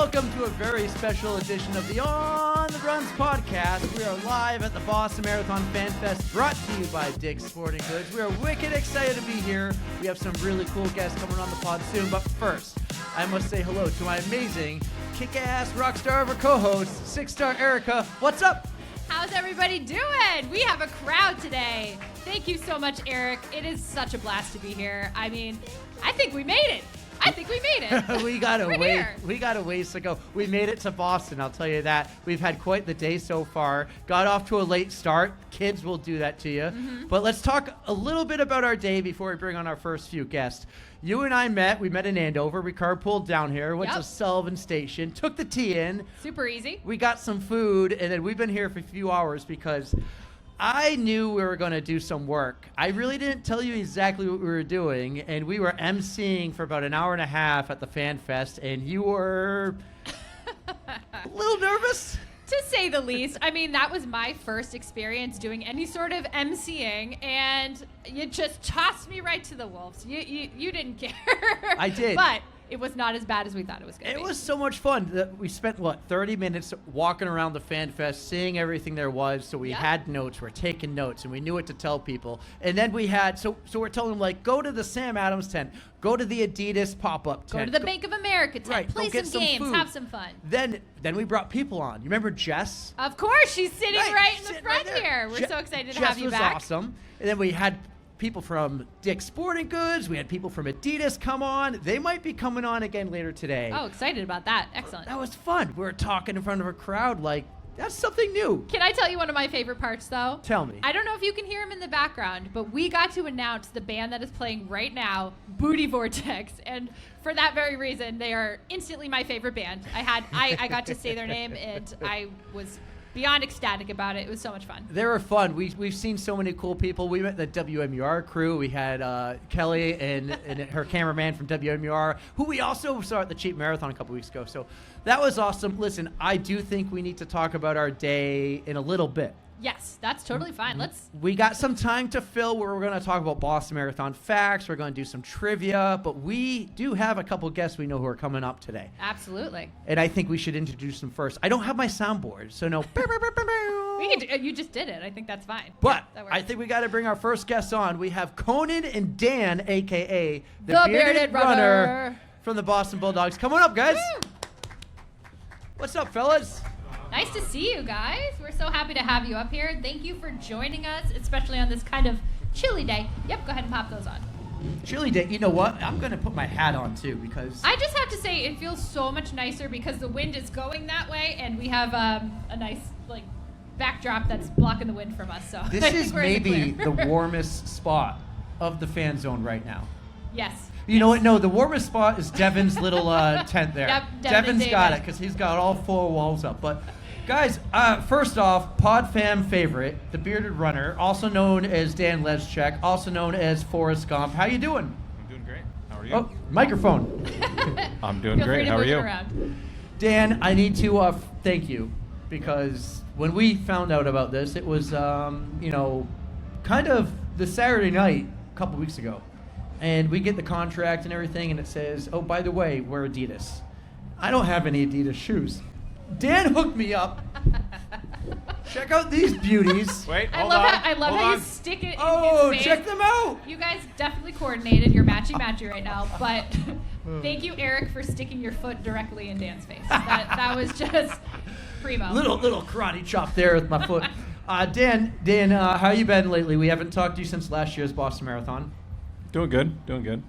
welcome to a very special edition of the On the Runs podcast. We are live at the Boston Marathon Fan Fest, brought to you by Dick's Sporting Goods. We are wicked excited to be here. We have some really cool guests coming on the pod soon, but first, I must say hello to my amazing, kick-ass rock star of our co-host, six-star Erica. What's up? How's everybody doing? We have a crowd today. Thank you so much, Eric. It is such a blast to be here. I mean, I think we made it. we got a ways to go. We made it to Boston, I'll tell you that. We've had quite the day so far. Got off to a late start. Kids will do that to you. Mm-hmm. But let's talk a little bit about our day before we bring on our first few guests. You and I met. We met in Andover. We carpooled down here. Went to Sullivan Station. Took the T in. Super easy. We got some food. And then we've been here for a few hours because I knew we were going to do some work. I really didn't tell you exactly what we were doing, and we were emceeing for about an hour and a half at the Fan Fest, and you were a little nervous. To say the least. I mean, that was my first experience doing any sort of emceeing, and you just tossed me right to the wolves. You didn't care. I did. But it was not as bad as we thought it was going to be. It was so much fun. We spent, 30 minutes walking around the Fan Fest, seeing everything there was. So we had notes. We're taking notes, and we knew what to tell people. And then we had, so we're telling them, like, go to the Sam Adams tent. Go to the Adidas pop-up tent. Go to the Bank of America tent. Play some games. Food. Have some fun. Then we brought people on. You remember Jess? Of course. She's sitting right in the front here. We're so excited to have you back. Jess was awesome. And then we had people from Dick's Sporting Goods. We had people from Adidas come on. They might be coming on again later today. Oh, excited about that. Excellent. That was fun. We were talking in front of a crowd like, that's something new. Can I tell you one of my favorite parts, though? Tell me. I don't know if you can hear him in the background, but we got to announce the band that is playing right now, Booty Vortex. And for that very reason, they are instantly my favorite band. I got to say their name, and I was beyond ecstatic about it. It was so much fun. They were fun. We've seen so many cool people. We met the WMUR crew. We had Kelly and her cameraman from WMUR, who we also saw at the Cheap Marathon a couple weeks ago. So that was awesome. Listen, I do think we need to talk about our day in a little bit. Yes, that's totally fine. We got some time to fill where we're going to talk about Boston Marathon facts. We're going to do some trivia, but we do have a couple guests we know who are coming up today. Absolutely. And I think we should introduce them first. I don't have my soundboard, so no. You just did it. I think that's fine. But I think we got to bring our first guests on. We have Conan and Dan, a.k.a. the Bearded Runner from the Boston Bulldogs. Come on up, guys. Woo! What's up, fellas? Nice to see you guys. We're so happy to have you up here. Thank you for joining us, especially on this kind of chilly day. Yep, go ahead and pop those on. Chilly day. You know what? I'm going to put my hat on, too, because I just have to say it feels so much nicer because the wind is going that way, and we have a nice, backdrop that's blocking the wind from us. So this is maybe the warmest spot of the fan zone right now. Yes. You know what? No, the warmest spot is Devin's little tent there. Yep, Devin's got it because he's got all 4 walls up. But guys, first off, pod fam favorite, the Bearded Runner, also known as Dan Leschek, also known as Forrest Gump. How you doing? I'm doing great. How are you? Oh, microphone. I'm doing great. How are you? Dan, I need to thank you because when we found out about this, it was kind of the Saturday night a couple weeks ago. And we get the contract and everything, and it says, oh, by the way, we're Adidas. I don't have any Adidas shoes. Dan hooked me up. Check out these beauties. Wait, I love how you stick it in his face. Check them out. You guys definitely coordinated. You're matchy-matchy right now. But thank you, Eric, for sticking your foot directly in Dan's face. That was just primo. Little karate chop there with my foot. Dan, how you been lately? We haven't talked to you since last year's Boston Marathon. Doing good.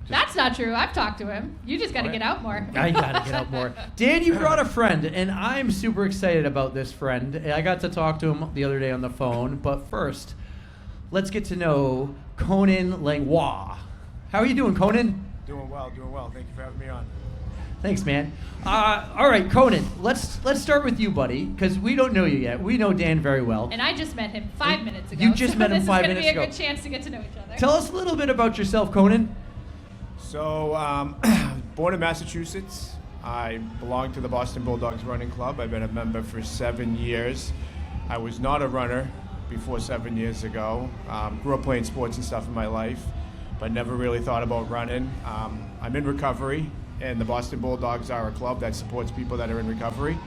That's not true. I've talked to him. You just got to get out more. I got to get out more. Dan, you brought a friend, and I'm super excited about this friend. I got to talk to him the other day on the phone. But first, let's get to know Conan Langlois. How are you doing, Conan? Doing well. Thank you for having me on. Thanks, man. All right, Conan, let's start with you, buddy, because we don't know you yet. We know Dan very well. And I just met him 5 minutes ago. You just met him 5 minutes ago. This is going to be a good chance to get to know each other. Tell us a little bit about yourself, Conan. So, born in Massachusetts. I belong to the Boston Bulldogs running club. I've been a member for 7 years. I was not a runner before 7 years ago. Grew up playing sports and stuff in my life, but never really thought about running. I'm in recovery. and the Boston Bulldogs are a club that supports people that are in recovery.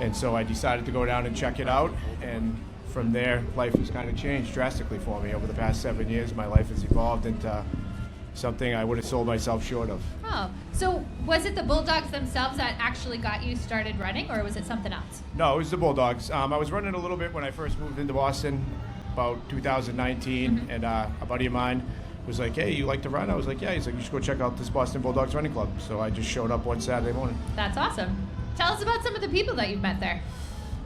And so I decided to go down and check it out, and from there, life has kind of changed drastically for me. Over the past 7 years, my life has evolved into something I would have sold myself short of. Oh, so was it the Bulldogs themselves that actually got you started running, or was it something else? No, it was the Bulldogs. I was running a little bit when I first moved into Boston, about 2019, and a buddy of mine was like, hey, you like to run? I was like, yeah. He's like, you should go check out this Boston Bulldogs running club. So I just showed up one Saturday morning. That's awesome. Tell us about some of the people that you've met there.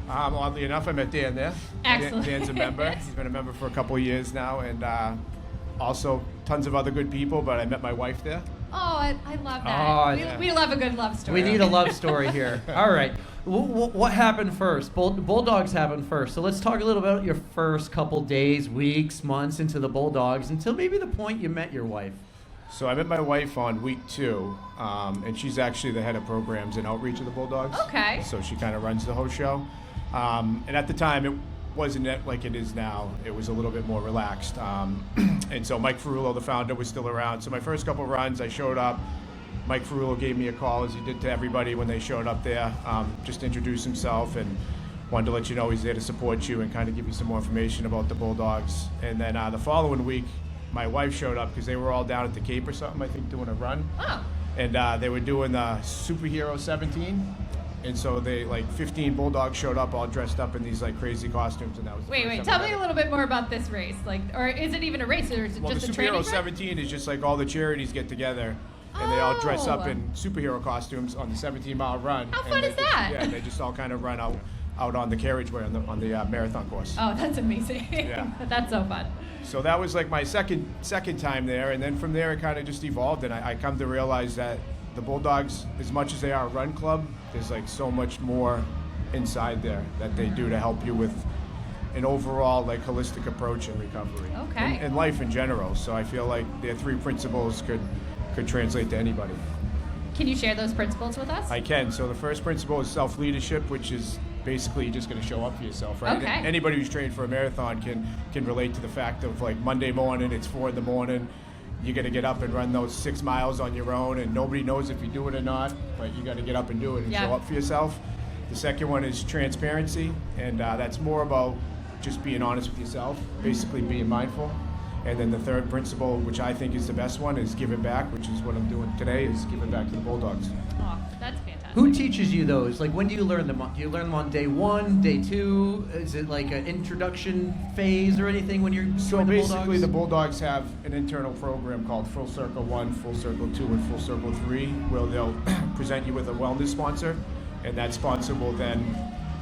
Oddly enough, I met Dan there. Excellent. Dan's a member. He's been a member for a couple of years now, and also tons of other good people, but I met my wife there. Oh, I love that. Oh, we, we love a good love story. We need a love story here. All right. What happened first? Bulldogs happened first. So let's talk a little about your first couple days, weeks, months into the Bulldogs, until maybe the point you met your wife. So I met my wife on week 2, and she's actually the head of programs and outreach of the Bulldogs. Okay. So she kind of runs the whole show. And at the time, it wasn't like it is now. It was a little bit more relaxed. And so Mike Ferrullo, the founder, was still around. So my first couple runs, I showed up. Mike Ferrullo gave me a call, as he did to everybody when they showed up there, just to introduce himself and wanted to let you know he's there to support you and kind of give you some more information about the Bulldogs. And then the following week, my wife showed up because they were all down at the Cape or something, I think, doing a run. Oh. And they were doing the Superhero 17. And so they, like, 15 Bulldogs showed up all dressed up in these, like, crazy costumes. And that was the Wait, first time tell I me met a little bit more about this race. Like, or is it even a race, or is it Well, just the a training Superhero run? 17 is just like all the charities get together. And they all dress up Oh. in superhero costumes on the 17-mile run. How and fun they is that? Yeah, and they just all kind of run out on the carriageway on the marathon course. Oh, that's amazing. Yeah. That's so fun. So that was like my second time there, and then from there it kind of just evolved, and I come to realize that the Bulldogs, as much as they are a run club, there's like so much more inside there that they do to help you with an overall like holistic approach in recovery. Okay. And life in general. So I feel like their 3 principles could translate to anybody. Can you share those principles with us? I can. So the first principle is self-leadership, which is basically you're just going to show up for yourself, right? Okay. Anybody who's trained for a marathon can relate to the fact of like Monday morning, it's 4 a.m, you got to get up and run those 6 miles on your own, and nobody knows if you do it or not, but you got to get up and do it and Yeah. show up for yourself. The second one is transparency, and that's more about just being honest with yourself, basically being mindful. And then the third principle, which I think is the best one, is giving back, which is what I'm doing today, is giving back to the Bulldogs. Oh, that's fantastic. Who teaches you those? Like, when do you learn them? Do you learn them on day 1, day 2? Is it like an introduction phase or anything when you're So joining the basically, Bulldogs? the Bulldogs have an internal program called Full Circle 1, Full Circle 2, and Full Circle 3, where they'll present you with a wellness sponsor, and that sponsor will then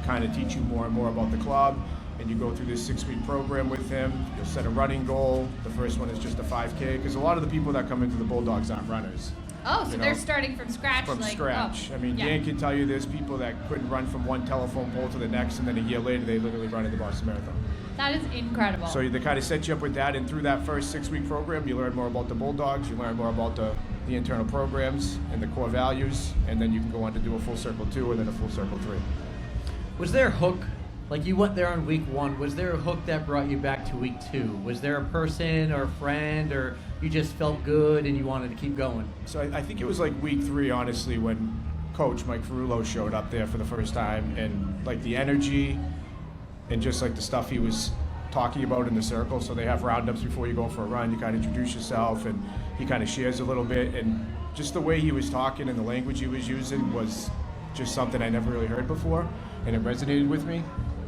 kind of teach you more and more about the club. And you go through this 6-week program with him. You'll set a running goal. The first one is just a 5K, because a lot of the people that come into the Bulldogs aren't runners. Oh, so you they're know, starting from scratch? From like, scratch. Oh, I mean, yeah. Dan can tell you there's people that couldn't run from one telephone pole to the next, and then a year later they literally run in the Boston Marathon. That is incredible. So they kind of set you up with that, and through that first 6-week program, you learn more about the Bulldogs, you learn more about the internal programs and the core values, and then you can go on to do a Full Circle 2 and then a Full Circle 3. Was there a hook? Like, you went there on week 1. Was there a hook that brought you back to week 2? Was there a person or a friend, or you just felt good and you wanted to keep going? So I think it was like week 3, honestly, when Coach Mike Ferrullo showed up there for the first time, and like the energy and just like the stuff he was talking about in the circle. So they have roundups before you go for a run. You kind of introduce yourself, and he kind of shares a little bit, and just the way he was talking and the language he was using was just something I never really heard before, and it resonated with me.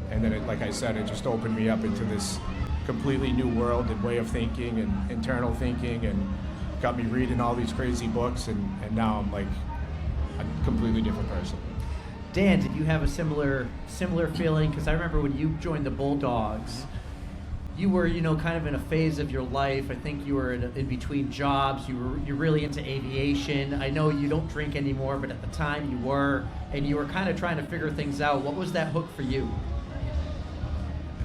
And then, like I said, it just opened me up into this completely new world and way of thinking and internal thinking, and got me reading all these crazy books, and now I'm like a completely different person. Dan, did you have a similar feeling? Because I remember when you joined the Bulldogs, you were, kind of in a phase of your life. I think you were in between jobs. You're really into aviation. I know you don't drink anymore, but at the time you were, and you were kind of trying to figure things out. What was that hook for you?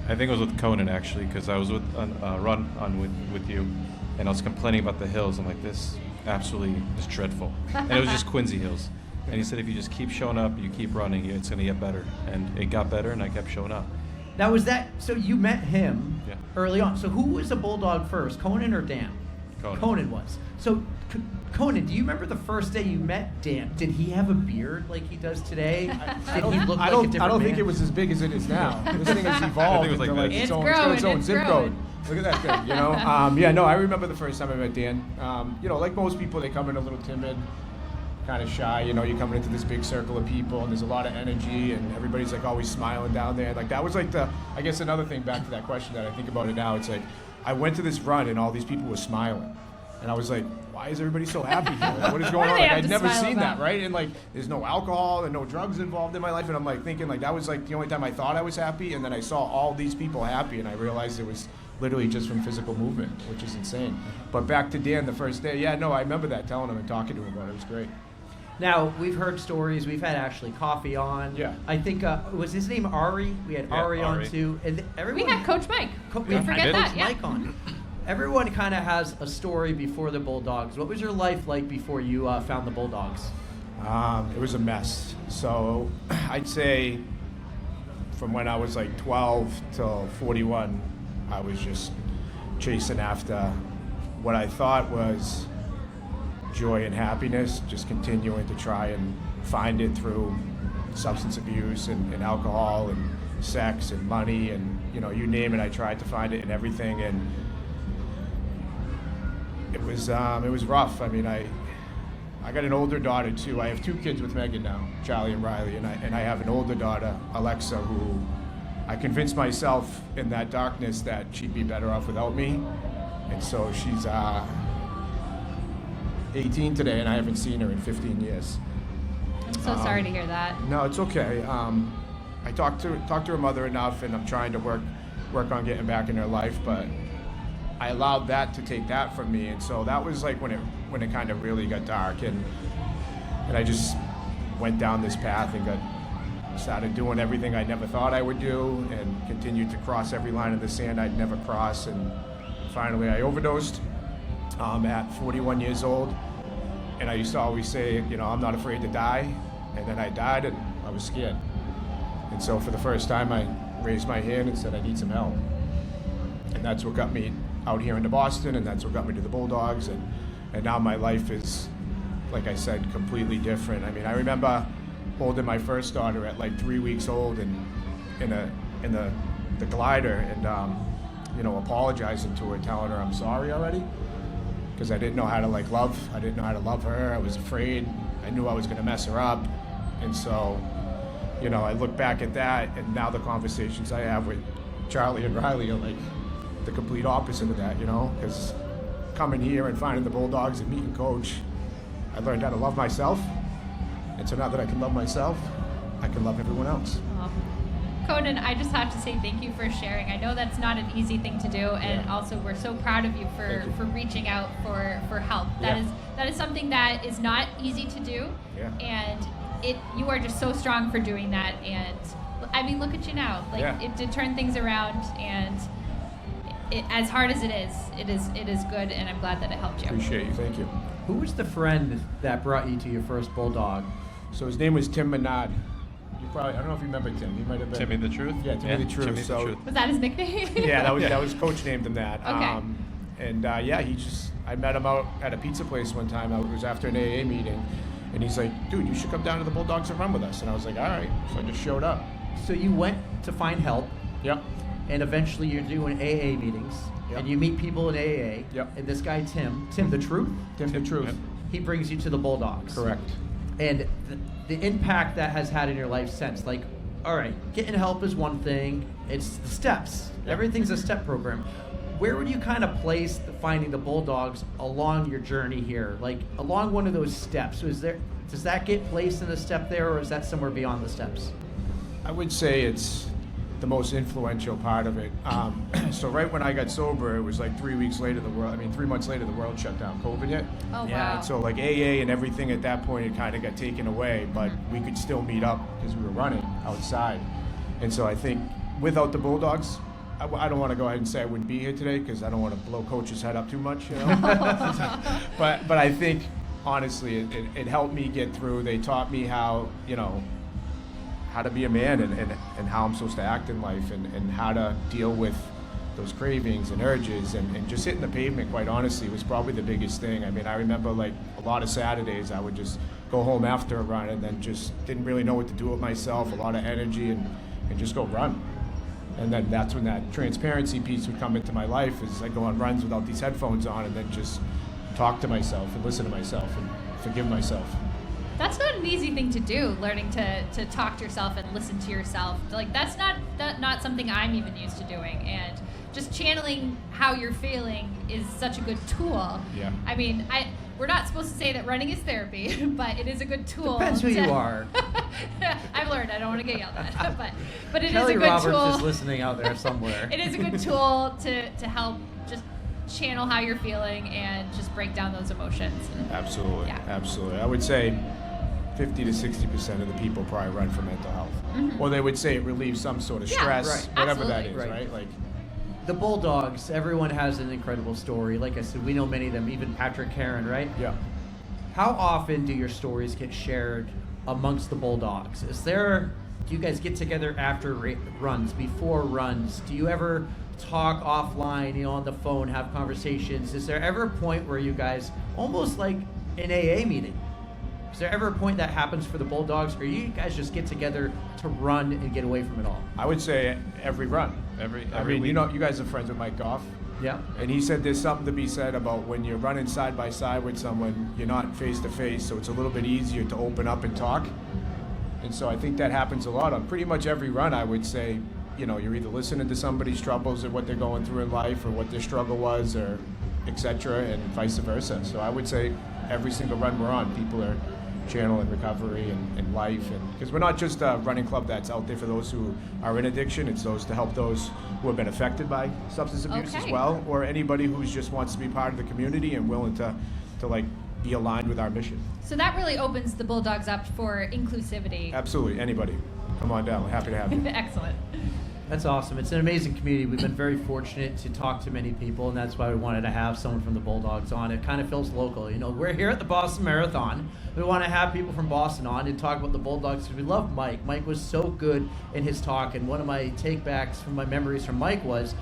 I think it was with Conan, actually, because I was with with you, and I was complaining about the hills. I'm like, this absolutely is dreadful. And it was just Quincy Hills. And he said, if you just keep showing up, you keep running, it's going to get better. And it got better, and I kept showing up. Now, so you met him Yeah. early on. So who was a Bulldog first, Conan or Dan? Conan was. So, Conan, do you remember the first day you met Dan? Did he have a beard like he does today? Did he look like a different I don't man? think it was as big as it is now. This thing has evolved it was like into like this. its It's own, growing, its own it's zip growing. code. Look at that thing, you know? I remember the first time I met Dan. Like most people, they come in a little timid, kind of shy. You're coming into this big circle of people, and there's a lot of energy, and everybody's like always smiling down there. Like that was like I guess another thing back to that question that I think about it now. It's like I went to this run, and all these people were smiling, and I was like, why is everybody so happy here? Like, what is going What on? do they Like have I'd to never smile seen about? that, right? And like there's no alcohol and no drugs involved in my life, and I'm like thinking like that was like the only time I thought I was happy, and then I saw all these people happy, and I realized it was literally just from physical movement, which is insane. But back to Dan the first day, I remember that, telling him and talking to him about it. It was great. Now, we've heard stories. We've had Ashley Coffee on. Yeah. I think, was his name Ari? We had Yeah, Ari on Ari. too. And We everyone, had Coach Mike. we had forget Coach that, yeah. Mike on. Everyone kind of has a story before the Bulldogs. What was your life like before you found the Bulldogs? It was a mess. So I'd say from when I was like 12 till 41, I was just chasing after what I thought was joy and happiness, just continuing to try and find it through substance abuse and alcohol and sex and money and you name it. I tried to find it in everything, and it was rough. I mean, I got an older daughter too. I have 2 kids with Megan now, Charlie and Riley, and I have an older daughter, Alexa, who I convinced myself in that darkness that she'd be better off without me, and so she's 18 today, and I haven't seen her in 15 years. I'm so sorry to hear that. No, it's okay. I talked to her mother enough, and I'm trying to work on getting back in her life, but I allowed that to take that from me, and so that was like when it kind of really got dark, and I just went down this path and started doing everything I never thought I would do, and continued to cross every line in the sand I'd never cross, and finally I overdosed at 41 years old, and I used to always say, I'm not afraid to die, and then I died, and I was scared, and so for the first time I raised my hand and said I need some help, and that's what got me out here into Boston, and that's what got me to the Bulldogs, and now my life is, like I said, completely different. I mean, I remember holding my first daughter at like 3 weeks old and in the glider, and apologizing to her, telling her I'm sorry already, because I didn't know how to love. I didn't know how to love her. I was afraid. I knew I was going to mess her up, and so I look back at that, and now the conversations I have with Charlie and Riley are like the complete opposite of that, because coming here and finding the Bulldogs and meeting Coach, I learned how to love myself, and so now that I can love myself, I can love everyone else. Conan, I just have to say thank you for sharing. I know that's not an easy thing to do, and also we're so proud of you for reaching out for help. That is something that is not easy to do, and you are just so strong for doing that. And I mean, look at you now. It did turn things around, and as hard as it is good, and I'm glad that it helped you. Appreciate you. Thank you. Who was the friend that brought you to your first Bulldog? So his name was Tim Menard. I don't know if you remember Tim. He might have been Timmy the Truth? Yeah, Timmy the Truth. Timmy the Truth. Was that his nickname? Yeah, that was Coach named him that. Okay. I met him out at a pizza place one time. It was after an AA meeting, and he's like, "Dude, you should come down to the Bulldogs and run with us." And I was like, "All right." So I just showed up. So you went to find help. Yep. And eventually you're doing AA meetings. Yep. And you meet people in AA. Yep. And this guy, Tim the Truth, Tim the Truth. Yep. he brings you to the Bulldogs. Correct. And the impact that has had in your life since, all right, getting help is one thing. It's the steps. Everything's a step program. Where would you kind of place finding the Bulldogs along your journey here? Along one of those steps, does that get placed in the step there, or is that somewhere beyond the steps? I would say it's the most influential part of it. So right when I got sober, it was like 3 months later the world shut down. COVID hit. Oh, Yeah, wow. So AA and everything at that point, it kind of got taken away, but we could still meet up because we were running outside. And so I think without the Bulldogs, I don't want to go ahead and say I wouldn't be here today because I don't want to blow Coach's head up too much, but I think honestly, it helped me get through. They taught me how to be a man and how I'm supposed to act in life, and how to deal with those cravings and urges, and just hitting the pavement, quite honestly, was probably the biggest thing. I mean, I remember like a lot of Saturdays I would just go home after a run and then just didn't really know what to do with myself, a lot of energy, and just go run. And then that's when that transparency piece would come into my life, is I go on runs without these headphones on and then just talk to myself and listen to myself and forgive myself. That's not an easy thing to do, learning to talk to yourself and listen to yourself. Like, that's not something I'm even used to doing. And just channeling how you're feeling is such a good tool. Yeah. I mean, we're not supposed to say that running is therapy, but it is a good tool. Depends who you are. I've learned. I don't want to get yelled at, but it Kelly is a good Roberts tool. is listening out there somewhere. It is a good tool to help just channel how you're feeling and just break down those emotions. Absolutely, Yeah. absolutely. I would say 50 to 60% of the people probably run for mental health. Mhm. Or they would say it relieves some sort of Yeah, stress, right. whatever that Absolutely. is, Right. right? Like, The Bulldogs, everyone has an incredible story. Like I said, we know many of them, even Patrick Karen, right? yeah. How often do your stories get shared amongst the Bulldogs? Do you guys get together after runs, before runs? Do you ever talk offline, on the phone, have conversations? Is there ever a point where you guys, almost like an AA meeting, is there ever a point that happens for the Bulldogs, or you guys just get together to run and get away from it all? I would say every run. Every I mean, week. you guys are friends with Mike Goff. Yeah. And he said there's something to be said about when you're running side by side with someone, you're not face to face, so it's a little bit easier to open up and talk. And so I think that happens a lot on pretty much every run. I would say, you're either listening to somebody's troubles or what they're going through in life or what their struggle was, or et cetera, and vice versa. So I would say every single run we're on, people are channeling recovery and life, and because we're not just a running club that's out there for those who are in addiction. It's those to help those who have been affected by substance abuse as Okay. well, or anybody who just wants to be part of the community and willing to like be aligned with our mission. So that really opens the Bulldogs up for inclusivity. Absolutely, anybody, come on down. We're happy to have you. Excellent. That's awesome. It's an amazing community. We've been very fortunate to talk to many people, and that's why we wanted to have someone from the Bulldogs on. It kind of feels local. We're here at the Boston Marathon. We want to have people from Boston on and talk about the Bulldogs because we love Mike. Mike was so good in his talk, and one of my take-backs from my memories from Mike was,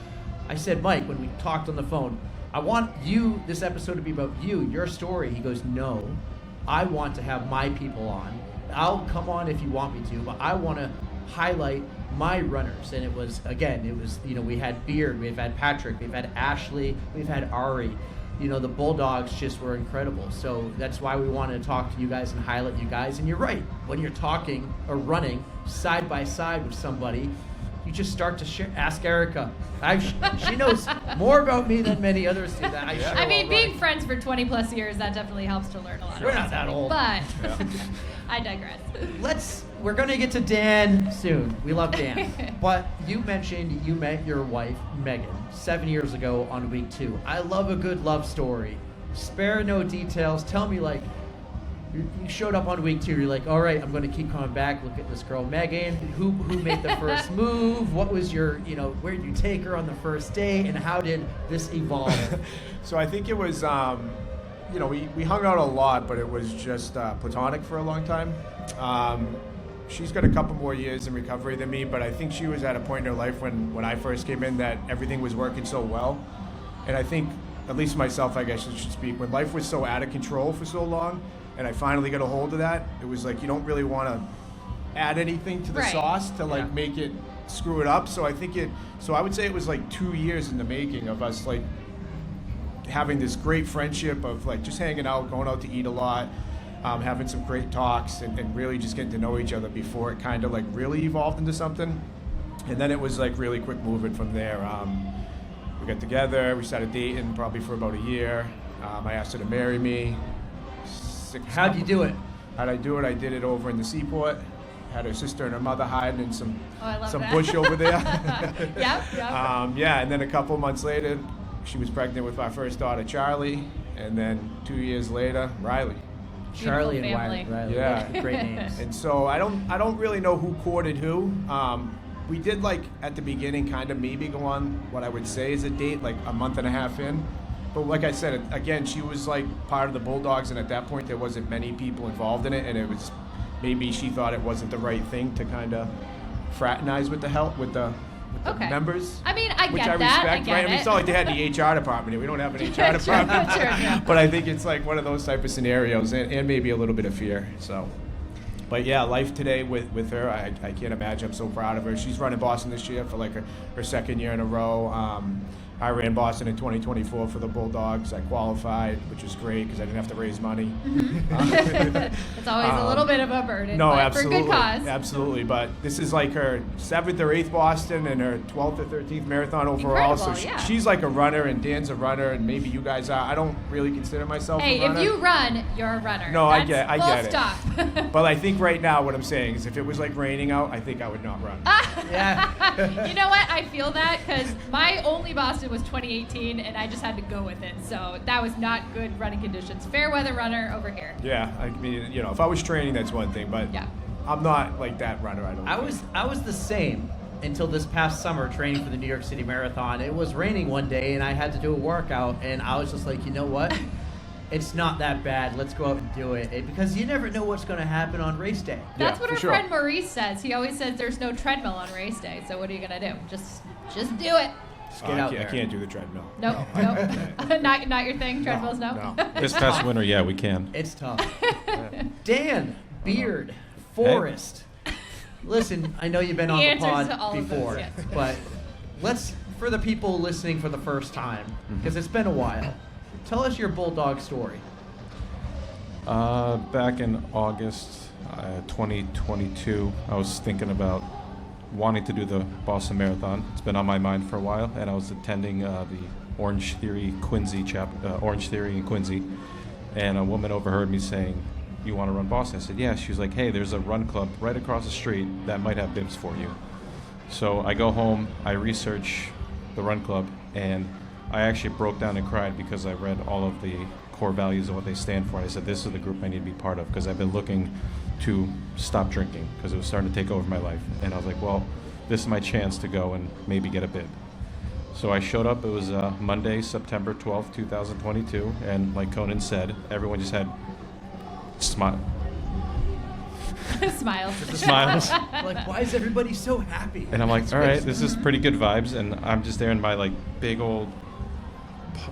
I said, Mike, when we talked on the phone, I want this episode to be about you, your story. He goes, no, I want to have my people on. I'll come on if you want me to, but I want to highlight my runners. And it was we had Beard, we've had Patrick, we've had Ashley, we've had Ari. The Bulldogs just were incredible. So that's why we wanted to talk to you guys and highlight you guys. And you're right, when you're talking or running side by side with somebody, you just start to share. Ask Erica. She knows more about me than many others do. That I mean, being friends for 20 plus years, that definitely helps to learn a lot. We're about not that something. old. But I digress. We're going to get to Dan soon. We love Dan. But you mentioned you met your wife, Megan, 7 years ago on week 2. I love a good love story. Spare no details. Tell me, you showed up on week 2. You're like, all right, I'm going to keep coming back. Look at this girl, Megan. Who made the first move? What was your, where did you take her on the first date? And how did this evolve? So I think it was, we hung out a lot, but it was just platonic for a long time. She's got a couple more years in recovery than me, but I think she was at a point in her life when I first came in that everything was working so well. And I think, at least myself, I guess I should speak, when life was so out of control for so long, and I finally got a hold of that, it was like you don't really want to add anything to the Right. sauce to Yeah. make it screw it up. So I would say it was 2 years in the making of us having this great friendship of just hanging out, going out to eat a lot, having some great talks, and really just getting to know each other before it kind of really evolved into something. And then it was really quick moving from there. We got together, we started dating probably for about a year. I asked her to marry me. How'd you do it? How'd I do it? I did it over in the Seaport. Had her sister and her mother hiding in some I love that. bush over there. Yep. And then a couple months later, she was pregnant with our first daughter, Charlie, and then 2 years later, Riley. Charlie and family. Riley. Yeah. Great names. And so I don't really know who courted who. We did at the beginning kind of maybe go on what I would say is a date a month and a half in. But like I said, again, she was part of the Bulldogs, and at that point there wasn't many people involved in it, and it was maybe she thought it wasn't the right thing to kind of fraternize with the with the Okay. members. I mean, I which get I that. respect, I get right? I mean, it. it's not like they had the HR department here. We don't have an HR department. True, yeah. But I think it's like one of those type of scenarios, and maybe a little bit of fear. So, but yeah, life today with her, I can't imagine. I'm so proud of her. She's running Boston this year for like her second year in a row. I ran Boston in 2024 for the Bulldogs. I qualified, which was great because I didn't have to raise money. It's always a little bit of a burden, No, but absolutely, for good cause. absolutely. But this is like her 7th or 8th Boston and her 12th or 13th marathon overall. Incredible, So yeah. she's like a runner, and Dan's a runner, and maybe you guys are. I don't really consider myself Hey, a runner. if you run, you're a runner. No, I That's get full it. stop. But I think right now what I'm saying is if it was like raining out, I think I would not run. Yeah. You know what? I feel that because my only Boston was 2018, and I just had to go with it. So that was not good running conditions. Fair weather runner over here. Yeah, I mean, if I was training, that's one thing, but Yeah. I'm not like that runner. I don't. I was the same until this past summer training for the New York City Marathon. It was raining one day, and I had to do a workout, and I was just like, you know what? It's not that bad. Let's go out and do it. Because you never know what's going to happen on race day. That's Yeah, what for our sure. friend Maurice says. He always says there's no treadmill on race day. So what are you gonna do? Just do it. Just get out I there. can't do the treadmill. Nope. Nope. not your thing. Treadmills, no. This past winter, yeah, we can. It's tough. Dan, Beard, Forrest. Listen, I know you've been The on the answers pod to all of those, before, yes. but let's, for the people listening for the first time, because it's been a while, tell us your Bulldog story. Back in August 2022, I was thinking about wanting to do the Boston Marathon. It's been on my mind for a while, and I was attending the Orange Theory in Quincy, and a woman overheard me saying, "You want to run Boston?" I said, "Yeah." She was like, "Hey, there's a run club right across the street that might have bibs for you." So I go home, I research the run club, and I actually broke down and cried because I read all of the core values of what they stand for. I said, this is the group I need to be part of because I've been looking to stop drinking because it was starting to take over my life. And I was like, well, this is my chance to go and maybe get a bib. So I showed up. It was Monday, September 12th, 2022. And like Conan said, everyone just had smiles. Smiles. Like, why is everybody so happy? And I'm like, It's all right, crazy. this is pretty good vibes. And I'm just there in my like big old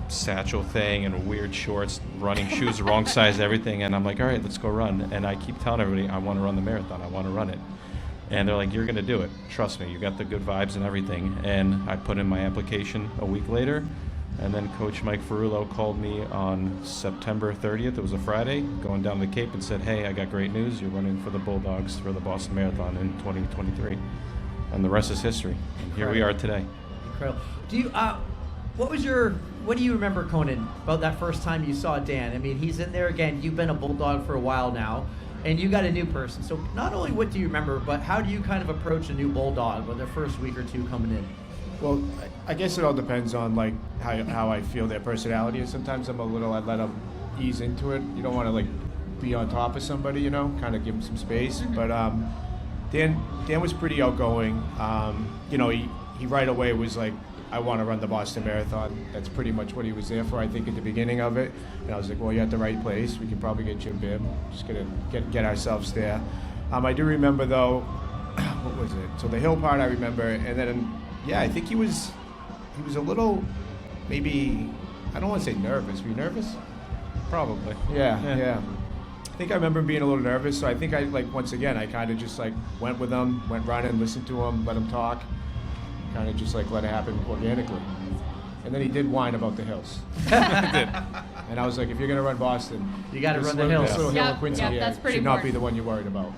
satchel thing and weird shorts, running shoes, wrong size, everything. And I'm like, all right, let's go run. And I keep telling everybody, I want to run the marathon. I want to run it. And they're like, you're going to do it. Trust me, you got the good vibes and everything. And I put in my application a week later. And then Coach Mike Ferrullo called me on September 30th. It was a Friday, going down the Cape and said, hey, I got great news. You're running for the Bulldogs for the Boston Marathon in 2023. And the rest is history. And here we are today. Incredible. Do you, what do you remember, Conan, about that first time you saw Dan? I mean, he's in there again. You've been a Bulldog for a while now, and you got a new person. So not only what do you remember, but how do you kind of approach a new Bulldog with their first week or two coming in? Well, I guess it all depends on like how I feel their personality is. Sometimes I let them ease into it. You don't want to like be on top of somebody, kind of give them some space. But Dan was pretty outgoing. He right away was like, I want to run the Boston Marathon. That's pretty much what he was there for, I think, at the beginning of it. And I was like, well, you're at the right place. We can probably get you a bib. Just gonna get ourselves there. I do remember though, what was it? So the hill part I remember, and then I think he was a little, maybe, I don't want to say nervous. Were you nervous? Probably. Yeah. I think I remember being a little nervous. So I think once again, I kind of just like went with him, went running, listened to him, let him talk. Kind of just like let it happen organically. And then he did whine about the hills. He did. And I was like, if you're going to run Boston, You gotta this run the little- hills. This little hill Yep, in Quincy yep, here that's pretty should not be important. the one you're worried about.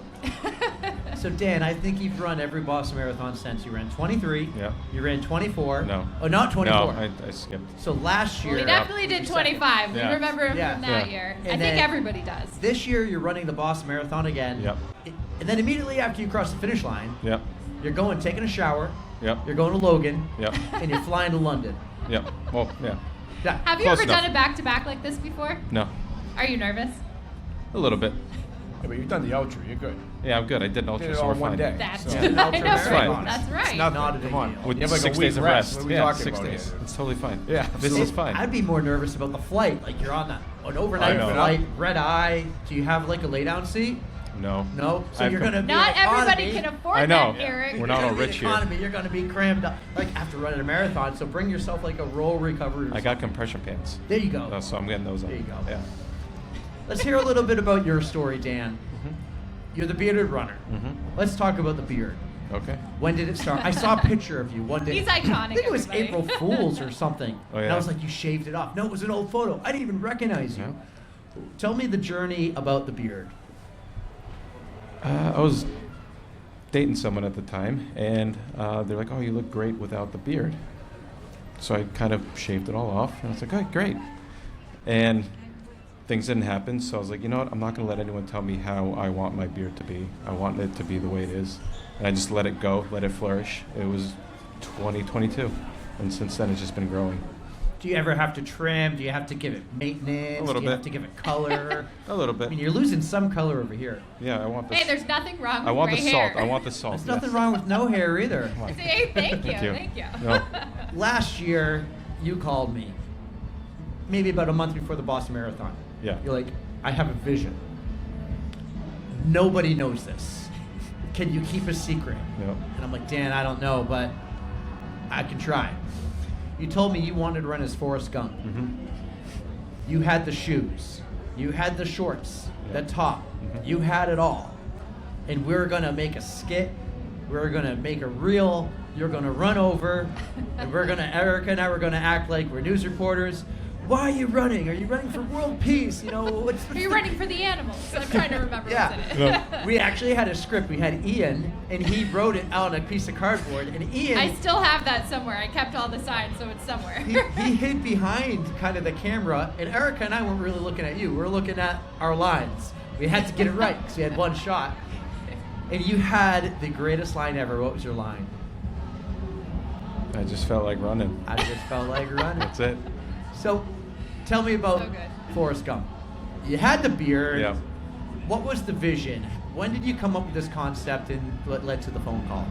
So Dan, I think you've run every Boston Marathon since. You ran 23. Yeah. You ran 24. No. Oh, not 24. No, I skipped. So last year. Well, he definitely did 25. Yeah. We remember him Yeah. from that Yeah. year. And I then- think everybody does. This year you're running the Boston Marathon again. Yep. And then immediately after you cross the finish line, Yep. you're taking a shower. Yep. You're going to Logan. Yep. And you're flying to London. Yep. Well, yeah. Yeah. Have you Close ever enough. done a back-to-back like this before? No. Are you nervous? A little bit. Yeah, but you've done the ultra. You're good. Yeah, I'm good. I did an ultra, Did it so all we're in one fine. day. That's So- I know, Ultra right? marathon. That's It's right. nothing. Not a big Come on. deal. With You have like 6 a days week of rest. rest. What are we Yeah, talking 6 about days. here? It's totally fine. Yeah, This so- is fine. I'd be more nervous about the flight. Like you're on an overnight I know. flight, red eye. Do you have like a lay down seat? No. No? So I've you're com- going to be Not an everybody economy. can afford I know. that, Eric. We're not all rich here. Economy, you're going to be crammed up. Like after running a marathon, so bring yourself like a roll recovery. Or I got something. compression pants. There you go. So I'm getting those on. There you go. Yeah. Let's hear a little bit about your story, Dan. You're the bearded runner. Let's talk about the beard. Okay. When did it start? I saw a picture of you one day. He's iconic, I think it was everybody. April Fool's or something. Oh, And yeah? I was like, you shaved it off. No, it was an old photo. I didn't even recognize you. Yeah. Tell me the journey about the beard. I was dating someone at the time, and they're like, "Oh, you look great without the beard." So I kind of shaved it all off, and I was like, "Oh, great." And things didn't happen, so I was like, you know what? I'm not going to let anyone tell me how I want my beard to be. I want it to be the way it is, and I just let it go, let it flourish. It was 2022, and since then it's just been growing. Do you ever have to trim? Do you have to give it maintenance? A little Do you have bit. to give it color? A little I bit. mean, you're losing some color over here. Yeah, I want this. Hey, there's nothing wrong with I want the gray salt. hair. I want the salt. There's nothing yes. wrong with no hair either. Come on. See, thank you. Thank you. Thank you. No. Last year, you called me, maybe about a month before the Boston Marathon. Yeah. You're like, I have a vision. Nobody knows this. Can you keep a secret? Yep. And I'm like, Dan, I don't know, but I can try. You told me you wanted to run as Forrest Gump. You had the shoes. You had the shorts, Yeah. the top. You had it all. And we're going to make a skit. We're going to make a reel. You're going to run over. And Erica and I were going to act like we're news reporters. Why are you running? Are you running for world peace? You know, what's Are you running for the animals? I'm trying to remember Yeah. what's in it. We actually had a script. We had Ian, and he wrote it on a piece of cardboard. And Ian, I still have that somewhere. I kept all the signs, so it's somewhere. he hid behind kind of the camera, and Erica and I weren't really looking at you. We were looking at our lines. We had to get it right because we had one shot. And you had the greatest line ever. What was your line? I just felt like running. I just felt like running. That's it. So, tell me about So good. Forrest Gump. You had the beard. Yeah. What was the vision? When did you come up with this concept and what led to the phone call?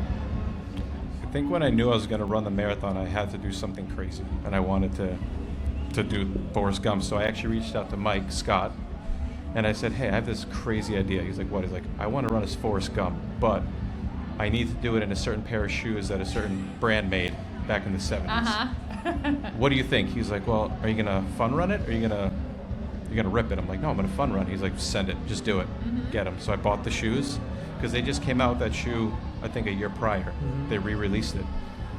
I think when I knew I was going to run the marathon, I had to do something crazy, and I wanted to do Forrest Gump. So I actually reached out to Mike Scott, and I said, "Hey, I have this crazy idea." He's like, "What?" He's like, "I want to run as Forrest Gump, but I need to do it in a certain pair of shoes that a certain brand made back in the 70s. What do you think?" He's like, "Well, are you gonna fun run it, or you're gonna rip it?" I'm like, "No, I'm gonna fun run." He's like, "Send it, just do it, get them." So I bought the shoes because they just came out with that shoe, I think, a year prior. They re-released it.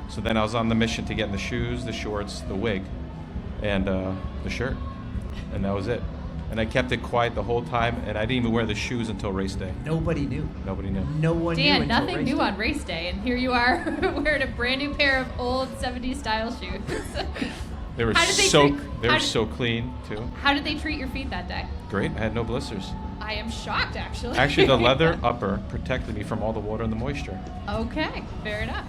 So then I was on the mission to get the shoes, the shorts, the wig, and the shirt, and that was it. And I kept it quiet the whole time, and I didn't even wear the shoes until race day. Nobody knew. Nobody knew. No one knew Dan, until nothing race new day. on race day, and here you are wearing a brand new pair of old 70s style shoes. They were How did they so treat- they how were did- so clean too. How did they treat your feet that day? Great. I had no blisters. I am shocked, actually. Actually, the leather upper protected me from all the water and the moisture. Okay, fair enough.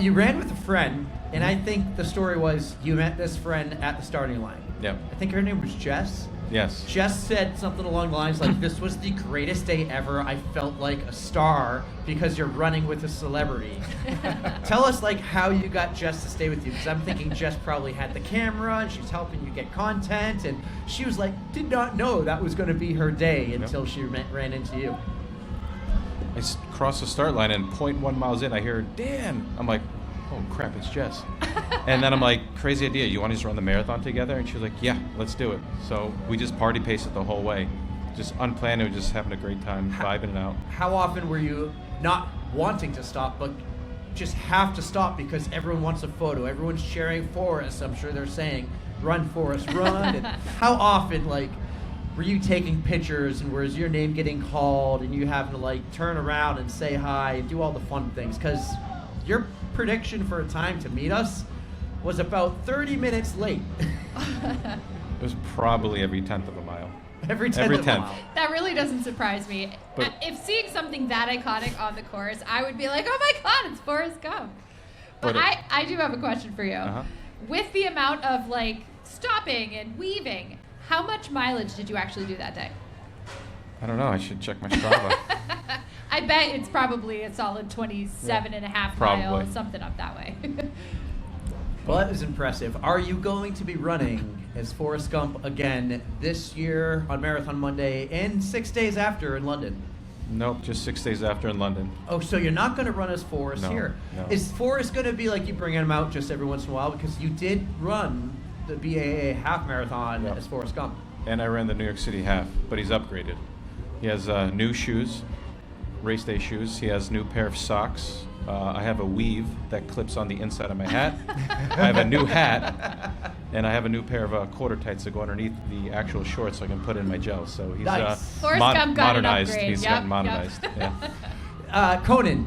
You ran with a friend, and I think the story was you met this friend at the starting line. Yep. I think her name was Jess. Yes. Jess said something along the lines like, "This was the greatest day ever. I felt like a star because you're running with a celebrity." Tell us like how you got Jess to stay with you, because I'm thinking Jess probably had the camera and she's helping you get content, and she was like, did not know that was going to be her day until she ran into you. I crossed the start line, and 0.1 miles in, I hear, "Dan." I'm like, "Oh crap, it's Jess." And then I'm like, "Crazy idea. You want to just run the marathon together?" And she was like, "Yeah, let's do it." So we just party paced it the whole way, just unplanned. We were just having a great time, vibing it out. How often were you not wanting to stop, but just have to stop because everyone wants a photo? Everyone's cheering for us. I'm sure they're saying, "Run, Forrest, run." And how often, like, were you taking pictures and was your name getting called and you having to, like, turn around and say hi and do all the fun things? Because your prediction for a time to meet us was about 30 minutes late. It was probably every 10th of a mile. Every 10th Every of a 10th. mile. That really doesn't surprise me. But- If seeing something that iconic on the course, I would be like, "Oh my God, it's Forrest Gump." But But I do have a question for you. Uh-huh. With the amount of like stopping and weaving, how much mileage did you actually do that day? I don't know. I should check my Strava. I bet it's probably a solid 27 and a half Probably. miles, something up that way. Well, that was impressive. Are you going to be running as Forrest Gump again this year on Marathon Monday and 6 days after in London? Nope, just 6 days after in London. Oh, so you're not going to run as Forrest No, here. no. Is Forrest going to be like you bringing him out just every once in a while? Because you did run the BAA half marathon Yep. as Forrest Gump. And I ran the New York City half, but he's upgraded. He has new shoes, race day shoes. He has new pair of socks. I have a weave that clips on the inside of my hat. I have a new hat, and I have a new pair of quarter tights that go underneath the actual shorts so I can put in my gel. So he's Nice. Forrest Gump got an modernized. upgrade. He's Yep, gotten modernized. yep. Yeah. Conan,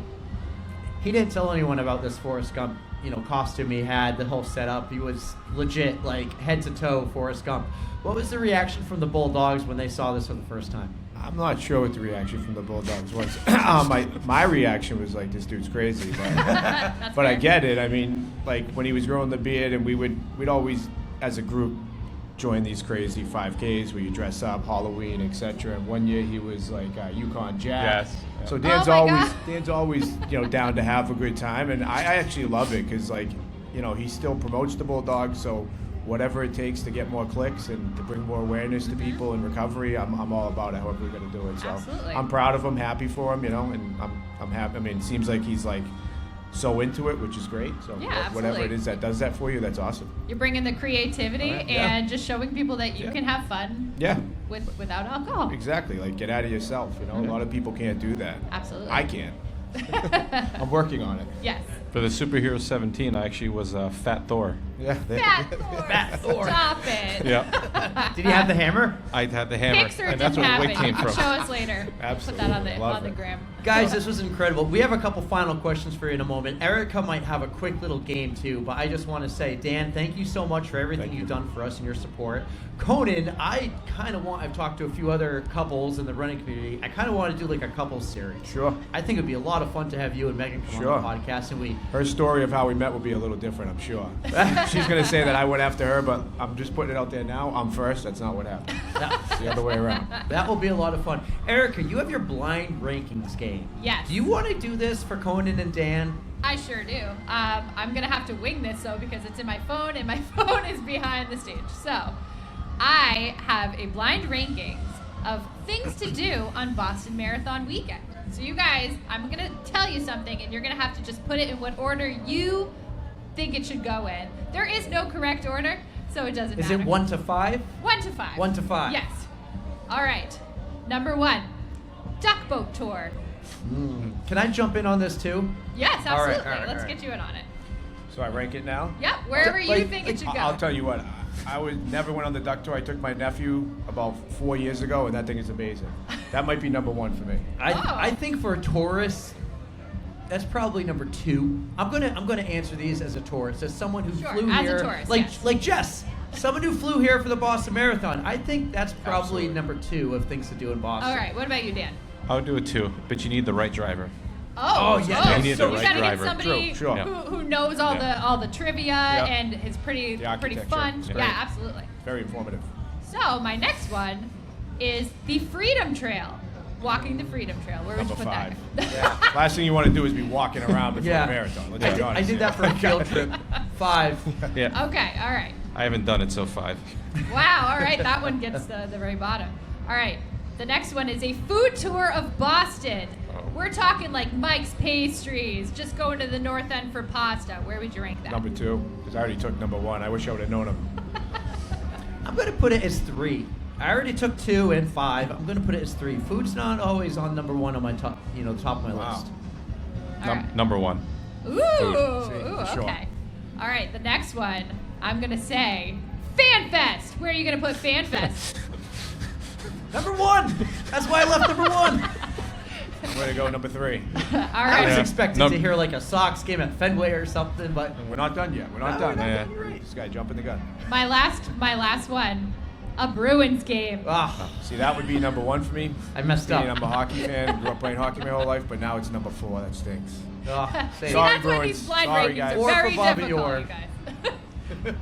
he didn't tell anyone about this Forrest Gump, costume he had, the whole setup. He was legit, like head to toe Forrest Gump. What was the reaction from the Bulldogs when they saw this for the first time? I'm not sure what the reaction from the Bulldogs was. My reaction was like, this dude's crazy. But I get it. I mean, like when he was growing the beard, and we'd always, as a group, join these crazy 5Ks where you dress up, Halloween, etc. And one year he was like Yukon Jack. Yes. So Oh my Dan's always down to have a good time, and I actually love it because he still promotes the Bulldogs. So whatever it takes to get more clicks and to bring more awareness to people in recovery, I'm all about it. However we're gonna do it. So Absolutely. I'm proud of him, happy for him, and I'm happy. I mean, it seems like he's like so into it, which is great. So Yeah, whatever absolutely. it is that does that for you, that's awesome. You're bringing the creativity Alright, yeah. and just showing people that you Yeah. can have fun Yeah, without alcohol. exactly. Like get out of yourself. A lot of people can't do that. Absolutely. I can't. I'm working on it. Yes. For the Superhero 17, I actually was Fat Thor. Yeah. Fat Thor. Fat Thor. Stop it. Yeah. Did he have the hammer? I had the hammer, Picture and didn't that's where the happen. weight came You can from. show us later. Absolutely. Put that on Love on the it. gram. Guys, this was incredible. We have a couple final questions for you in a moment. Erica might have a quick little game too, but I just want to say, Dan, thank you so much for everything Thank you've you. done for us and your support. Conan, I've talked to a few other couples in the running community. I kind of want to do like a couples series. Sure. I think it'd be a lot of fun to have you and Megan come Sure. on the podcast, and we. Her story of how we met will be a little different, I'm sure. She's going to say that I went after her, but I'm just putting it out there now. I'm first. That's not what happened. It's the other way around. That will be a lot of fun. Erica, you have your blind rankings game. Yes. Do you want to do this for Conan and Dan? I sure do. I'm gonna have to wing this though because it's in my phone and my phone is behind the stage. So I have a blind rankings of things to do on Boston Marathon weekend. So you guys, I'm gonna tell you something and you're gonna have to just put it in what order you think it should go in. There is no correct order, so it doesn't Is matter. it 1 to 5? 1 to 5. 1 to 5. Yes. All right. Number 1, duck boat tour. Can I jump in on this too? Yes, All right, absolutely. all right, Let's all right. get you in on it. So I rank it now? Yep, wherever you Like- think it should go. I'll tell you what. I never went on the duck tour. I took my nephew about 4 years ago, and that thing is amazing. That might be number 1 for me. I think for a tourist, that's probably number 2. I'm gonna answer these as a tourist, as someone who Sure, flew as a here, tourist, like yes. like Jess, someone who flew here for the Boston Marathon. I think that's probably Absolutely. number 2 of things to do in Boston. All right, what about you, Dan? I would do it too, but you need the right driver. Oh, yeah, you need so the you right gotta driver. get somebody True, sure. who knows all Yeah. the trivia and is pretty The pretty architecture. fun. It's Yeah, great. absolutely. Very informative. So my next one is the Freedom Trail. Walking the Freedom Trail. Where would Number you put 5. that? Yeah. Last thing you want to do is be walking around before Yeah. a marathon. Let's I be did, honest I did here. that for a field trip. 5. Yeah. Okay, all right. I haven't done it, so 5. Wow, all right, that one gets the very bottom. All right, the next one is a food tour of Boston. We're talking like Mike's Pastries, just going to the North End for pasta. Where would you rank that? Number 2, because I already took number 1. I wish I would have known him. I'm gonna put it as 3. I already took 2 and 5. I'm gonna put it as 3. Food's not always on number 1 on my top, top of my Wow. list. All right. Number 1. Ooh, See, sure. okay. All right, the next one, I'm going to say Fan Fest. Where are you going to put Fan Fest? Number 1. That's why I left number 1. Way to go, number 3. All I was right. expecting Num- to hear like a Sox game at Fenway or something, but We're not done yet. We're not No, done. we're not Yeah. done. You're right. This guy jumping the gun. My last one, a Bruins game. Ah, See, that would be number 1 for me. I messed Being up. I'm a hockey fan, grew up playing hockey my whole life, but now it's number 4. That stinks. Oh, See, say Sorry, that's why Bruins. these blind Sorry, rankings guys. are Or for very Bobby difficult, Orr. you guys.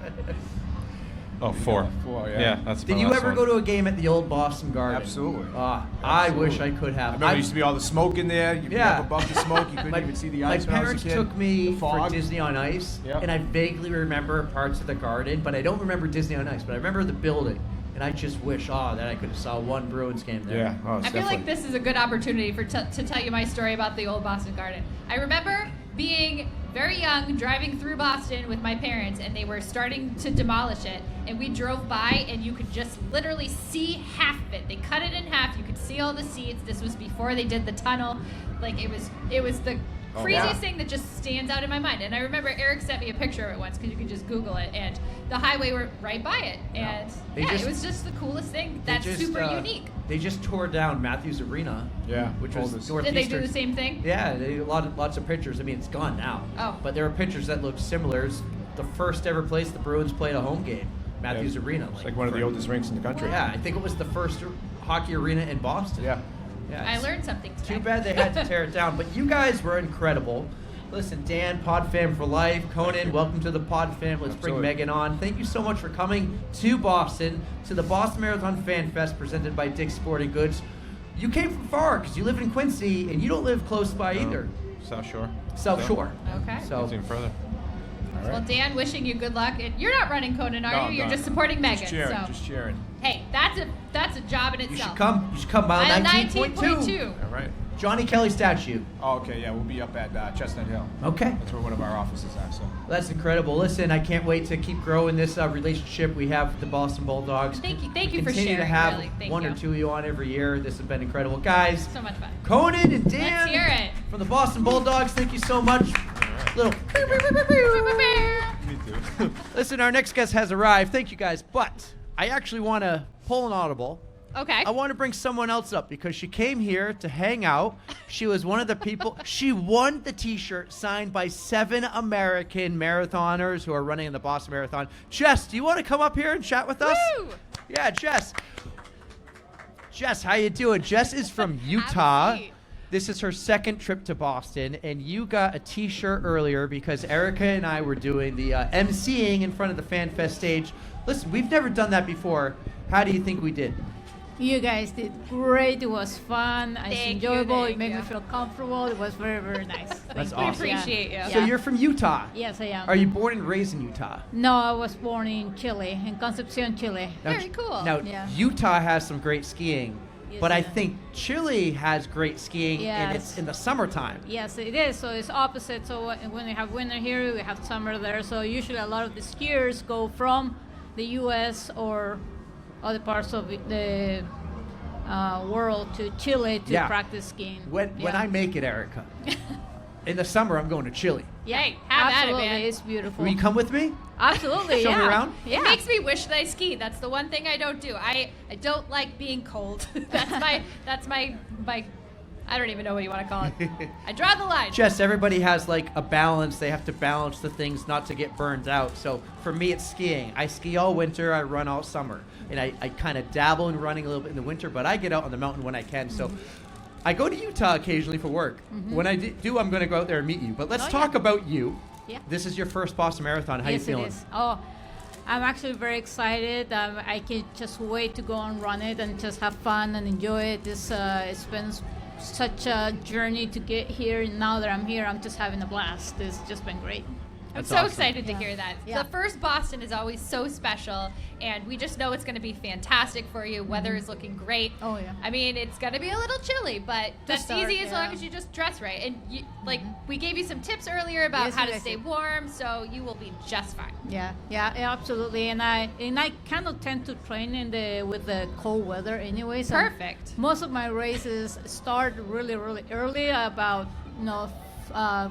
Oh, 4. 4, yeah. Yeah, that's Did my you last ever one. go to a game at the old Boston Garden? Absolutely. I Absolutely. wish I could I have. remember there used to be all the smoke in there. You Yeah. up above the smoke, you couldn't My- even see the My ice when I was a parents kid. took me The for fog. Disney on Ice, Yeah. and I vaguely remember parts of the garden, but I don't remember Disney on Ice. But I remember the building. And I just wish, that I could have saw one Bruins game there. Yeah. Oh, I feel like this is a good opportunity to tell you my story about the old Boston Garden. I remember being very young, driving through Boston with my parents, and they were starting to demolish it. And we drove by, and you could just literally see half of it. They cut it in half. You could see all the seats. This was before they did the tunnel. Like it was the craziest thing that just stands out in my mind. And I remember Eric sent me a picture of it once because you could just Google it, and the highway were right by it. And it was just the coolest thing. That's super unique. They just tore down Matthews Arena. Yeah, which was Northeastern. Did they do the same thing? Yeah, they lots of pictures. I mean, it's gone now. Oh. But there were pictures that looked similar. It's the first ever place the Bruins played a home game, Matthews Arena. It's like one of the oldest rinks in the country. Yeah, I think it was the first hockey arena in Boston. Yeah. I learned something today. Too bad they had to tear it down, but you guys were incredible. Listen, Dan, Pod Fam for life. Conan, welcome to the Pod Fam. Let's bring Megan on. Thank you so much for coming to Boston, to the Boston Marathon Fan Fest presented by Dick's Sporting Goods. You came from far because you live in Quincy and you don't live close by either. South Shore. South Shore. Okay. So Even further. All right. Well, Dan, wishing you good luck. And you're not running Conan, are No, you? You're no. just supporting Megan. Just cheering. So. Just cheering. Hey, that's a job in you itself. should come by Mile 19.2. 19.2. All right. Johnny Kelly statue. Oh, okay. Yeah, we'll be up at Chestnut Hill. Okay. That's where one of our offices are. So. That's incredible. Listen, I can't wait to keep growing this relationship we have with the Boston Bulldogs. Thank you for Continue sharing. to have really. Thank one you. or two of you on every year. This has been incredible. Guys, So much fun. Conan and Dan Let's hear it. from the Boston Bulldogs, thank you so much. Little. Me too. Listen, our next guest has arrived. Thank you guys. But I actually want to pull an audible. Okay. I want to bring someone else up because she came here to hang out. She was one of the people. She won the T-shirt signed by 7 American marathoners who are running in the Boston Marathon. Jess, do you want to come up here and chat with us? Woo! Yeah, Jess. Jess, how you doing? Jess is from Utah. Have a seat. This is her second trip to Boston, and you got a T-shirt earlier because Erica and I were doing the emceeing in front of the Fan Fest stage. Listen, we've never done that before. How do you think we did? You guys did great. It was fun. It's Thank you, enjoyable. thank It made you. me feel comfortable. It was very, very nice. That's Thank you. awesome. We appreciate you. So you're from Utah. Yes, I am. Are you born and raised in Utah? No, I was born in Chile, in Concepcion, Chile. Very cool. Now, Yeah. Utah has some great skiing, Yes, but I yeah. think Chile has great skiing, and it's Yes. in the summertime. Yes, it is. So it's opposite. So when we have winter here, we have summer there. So usually a lot of the skiers go from the U.S. or other parts of the world to Chile to Yeah. practice skiing. When I make it, Erica, in the summer I'm going to Chile. Yeah, Hey, have at it, absolutely, man. it's beautiful. Will you come with me? Absolutely, Show yeah. me around? Yeah. It makes me wish that I skied. That's the one thing I don't do. I don't like being cold. that's my I don't even know what you want to call it. I draw the line. Jess, everybody has like a balance. They have to balance the things not to get burned out. So for me, it's skiing. I ski all winter. I run all summer. And I kind of dabble in running a little bit in the winter, but I get out on the mountain when I can. So I go to Utah occasionally for work. When I do, I'm going to go out there and meet you. But let's Oh, talk yeah. about you. Yeah. This is your first Boston Marathon. How Yes, you feeling? it is. Oh, I'm actually very excited. I can just wait to go and run it and just have fun and enjoy it. It's been such a journey to get here. And now that I'm here, I'm just having a blast. It's just been great. I'm That's so awesome. excited to Yeah. hear that. Yeah. The first Boston is always so special, and we just know it's going to be fantastic for you. Weather is looking great. Oh, yeah. I mean, it's going to be a little chilly, but that's start, easy as yeah. long as you just dress right. And we gave you some tips earlier about Yes, how to yes, stay yes. warm, so you will be just fine. Yeah, absolutely. And I kind of tend to train with the cold weather, anyways. And Perfect. most of my races start really, really early. About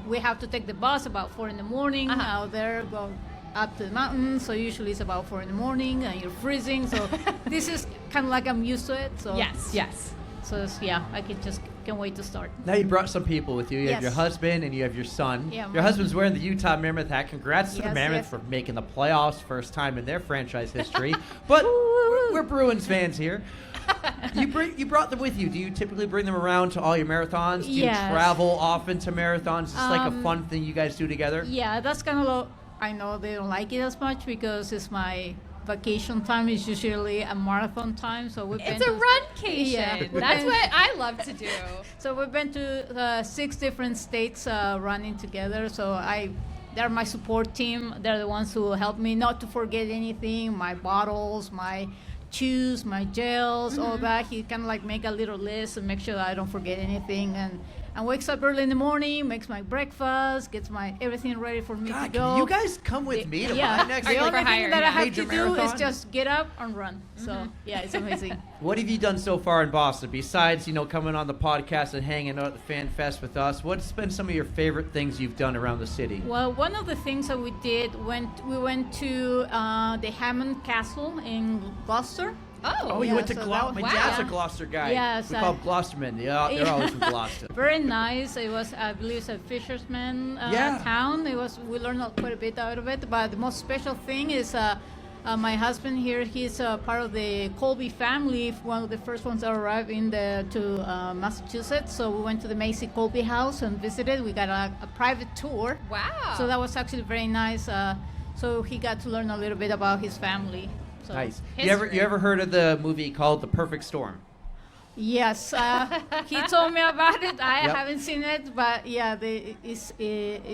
we have to take the bus about 4 in the morning out there, go up to the mountain. So usually it's about 4 in the morning, and you're freezing. So this is kind of like I'm used to it. So Yes. So I can't wait to start. Now you brought some people with you. You have Yes. your husband and you have your son. Yeah, your my- husband's wearing the Utah Mammoth hat. Congrats to the Yes, Mammoth yes. for making the playoffs, first time in their franchise history. But we're Bruins fans here. You brought them with you. Do you typically bring them around to all your marathons? Do you Yes. travel often to marathons? It's like a Um, fun thing you guys do together. Yeah, that's kind of I know they don't like it as much because it's my vacation time is usually a marathon time. So we've been It's a to, runcation. Yeah, we've That's been- what I love to do. So we've been to 6 different states running together. So they're my support team. They're the ones who help me not to forget anything. My bottles, my chews, my gels, all that. He kind of like make a little list and make sure that I don't forget anything. And wakes up early in the morning, makes my breakfast, gets my everything ready for me God, to go. can you guys come with me to run next The week? only thing that I have Major to do is marathon? just get up and run. So yeah, it's amazing. What have you done so far in Boston besides, coming on the podcast and hanging out at the Fan Fest with us? What's been some of your favorite things you've done around the city? Well, one of the things that we did we went to the Hammond Castle in Gloucester. Oh, you went to so Gloucester. that My was- dad's a wow. Gloucester guy. Yes, we call them Gloucestermen. Yeah, they're always from Gloucester. Very nice. It was, I believe, it's a fisherman town. We learned quite a bit out of it. But the most special thing is my husband here. He's part of the Colby family, one of the first ones that arrived to Massachusetts. So we went to the Macy Colby house and visited. We got a private tour. Wow. So that was actually very nice. So he got to learn a little bit about his family. So. Nice. You ever heard of the movie called The Perfect Storm? Yes, he told me about it. I Yep. haven't seen it, but yeah, it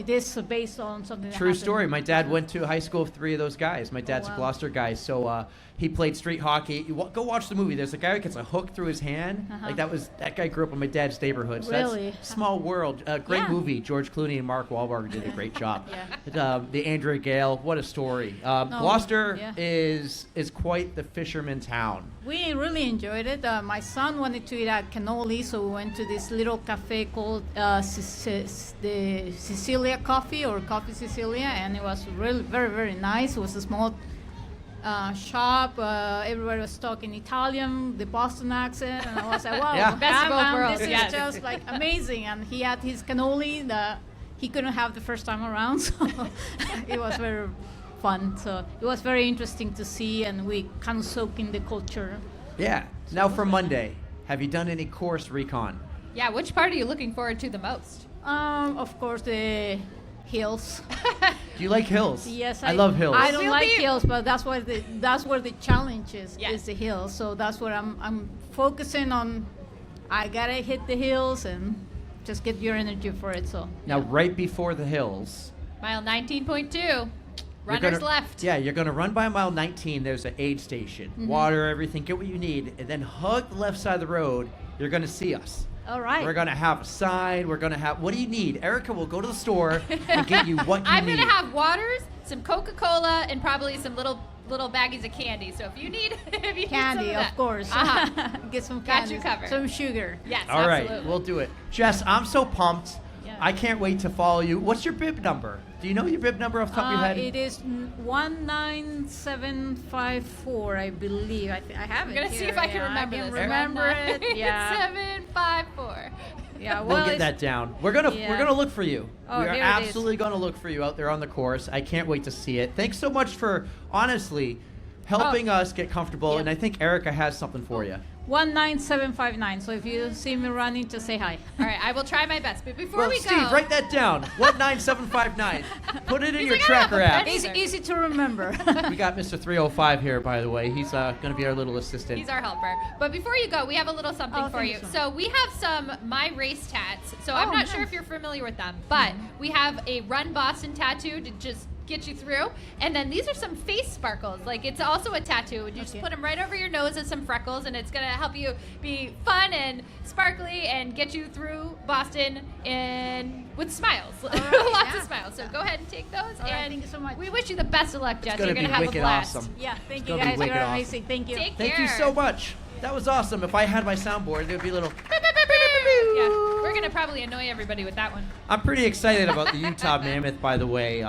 is based on something. True that story. happened. My dad went to high school with 3 of those guys. My dad's wow. a Gloucester guy, so he played street hockey. Go watch the movie. There's a guy who gets a hook through his hand. Uh-huh. That guy grew up in my dad's neighborhood. So Really? That's small world. Great Yeah. movie. George Clooney and Mark Wahlberg did a great job. Yeah. The Andrea Gale. What a story. Gloucester yeah. is quite the fisherman town. We really enjoyed it. My son wanted to eat at cannoli, so we went to this little cafe called the Cecilia Coffee or Coffee Cecilia, and it was really very, very nice. It was a small shop. Everybody was talking Italian, the Boston accent, and I was like, wow, Yeah. Best of both worlds, this yes. is just like amazing. And he had his cannoli that he couldn't have the first time around, so it was very fun. So it was very interesting to see, and we kind of soak in the culture. Yeah. Now for Monday, have you done any course recon? Yeah, which part are you looking forward to the most? Of course, the hills. Do you like hills? Yes, I love hills. I don't We'll like be- hills, but that's where the challenge is. Yes. Is the hills. So that's what I'm focusing on. I gotta hit the hills and just get your energy for it. So Now, right before the hills, Mile 19.2. you're Runners gonna- left. Yeah, you're going to run by mile 19. There's an aid station. Water, everything. Get what you need. And then hug the left side of the road. You're going to see us. all right. We're going to have a sign. We're going to have... What do you need? Erica will go to the store and get you what you I'm need. gonna have waters, some Coca-Cola, and probably some little baggies of candy. So if you need Candy, some of, of that. course. Uh-huh. Get some Got candy. you covered. Some sugar. Yes, All right, absolutely. we'll do it. Jess, I'm so pumped. Yeah. I can't wait to follow you. What's your bib number? Do you know your bib number off the top of your head? It is 19754, I believe. I have I'm it gonna see here. if I can Yeah, remember I can this. remember it. Yeah. 754. Yeah. We'll get it's- that down. We're gonna Yeah. look for you. Oh, we are here it is. absolutely gonna look for you out there on the course. I can't wait to see it. Thanks so much for honestly helping us get comfortable. Yeah. And I think Erica has something for you. 19759. So if you see me running, just say hi. All right, I will try my best. But before Well, we Steve, go, write that down. 19759. Put it in He's your like, I don't have tracker a app. pen. Easy to remember. We got Mr. 305 here, by the way. He's gonna be our little assistant. he's our helper. But before you go, we have a little something Oh, for thank you. you so So we have some My Race tats. So I'm Oh, not sure nice. if you're familiar with them, but we have a Run Boston tattoo to just get you through. And then these are some face sparkles. Like it's also a tattoo. You just Okay. put them right over your nose as some freckles, and it's gonna help you be fun and sparkly and get you through Boston and with smiles, lots yeah. of smiles. So go ahead and take those. All right, and thank you so much. we wish you the best of luck, Jess. gonna You're gonna be have a wicked blast. awesome. Yeah, thank It's you gonna be guys. wicked You're awesome. amazing. Thank you. Take Thank you care. so much. That was awesome. If I had my soundboard, there'd be a little... Yeah, we're gonna probably annoy everybody with that one. I'm pretty excited about the Utah Mammoth, by the way.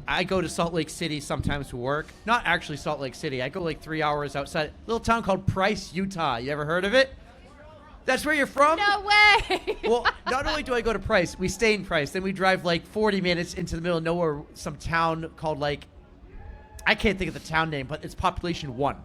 I go to Salt Lake City sometimes to work. Not actually Salt Lake City. I go like 3 hours outside. A little town called Price, Utah. You ever heard of it? That's where you're from? No way. Well, not only do I go to Price, we stay in Price. Then we drive like 40 minutes into the middle of nowhere, some town called like... I can't think of the town name, but it's population 1.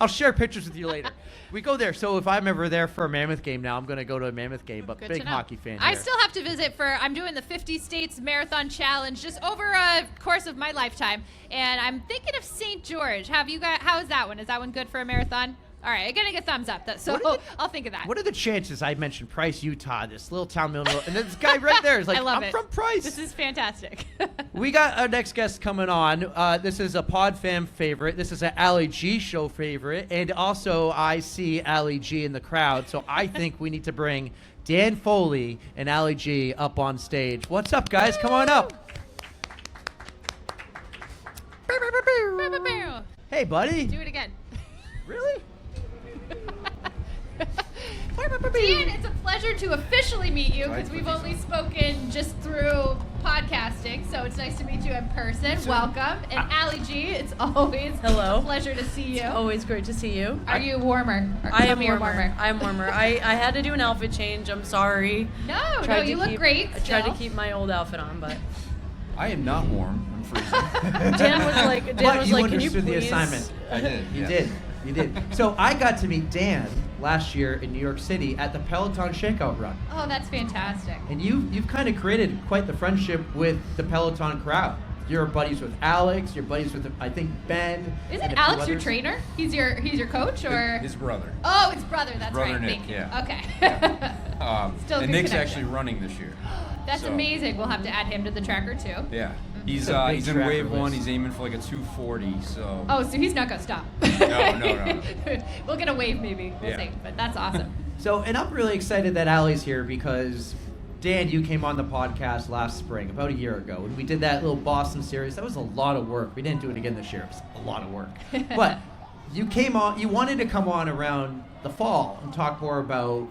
I'll share pictures with you later. We go there. So if I'm ever there for a Mammoth game now, I'm going to go to a Mammoth game. But Good big to know. hockey fan I here. still have to visit I'm doing the 50 States Marathon Challenge just over a course of my lifetime. And I'm thinking of St. George. How is that one? Is that one good for a marathon? All right, I'm getting a thumbs up. So What are the- I'll think of that. What are the chances I mentioned Price, Utah, this little town middle, and this guy right there is like, I love I'm it. from Price. This is fantastic. We got our next guest coming on. This is a Pod Fam favorite. This is an Ali G show favorite. And also, I see Ali G in the crowd. So I think we need to bring Dan Foley and Ali G up on stage. What's up, guys? Come on up. Hey, buddy. Do it again. Really? Dan, it's a pleasure to officially meet you because we've only spoken just through podcasting, so it's nice to meet you in person. Welcome. And Ali G, it's always Hello. a pleasure to see you. It's always great to see you. Are you warmer? I am warmer. I'm warmer. I had to do an outfit change. I'm sorry. No, Tried to you look keep- great. I tried to still. keep my old outfit on, but I am not warm. I'm freezing. Dan was like, But you can you understood please? the assignment. I did. You yes. did. You did. So I got to meet Dan last year in New York City at the Peloton Shakeout Run. Oh, that's fantastic. And you've kind of created quite the friendship with the Peloton crowd. You're buddies with Alex. You're buddies with, I think, Ben. Isn't and a few Alex your others. trainer? He's your coach, or? His brother. Oh, his brother. That's brother right. Nick, Thank you. yeah. Okay. Still and good Nick's connection. actually running this year. That's So, amazing. We'll have to add him to the tracker too. Yeah. He's It's a big he's in tracker wave one. list. He's aiming for like a 240. So. Oh, so he's not gonna stop. No. We'll get a wave maybe. We'll Yeah. see. But that's awesome. So, and I'm really excited that Allie's here because, Dan, you came on the podcast last spring, about a year ago, and we did that little Boston series. That was a lot of work. We didn't do it again this year. It was a lot of work. But you came on, you wanted to come on around the fall and talk more about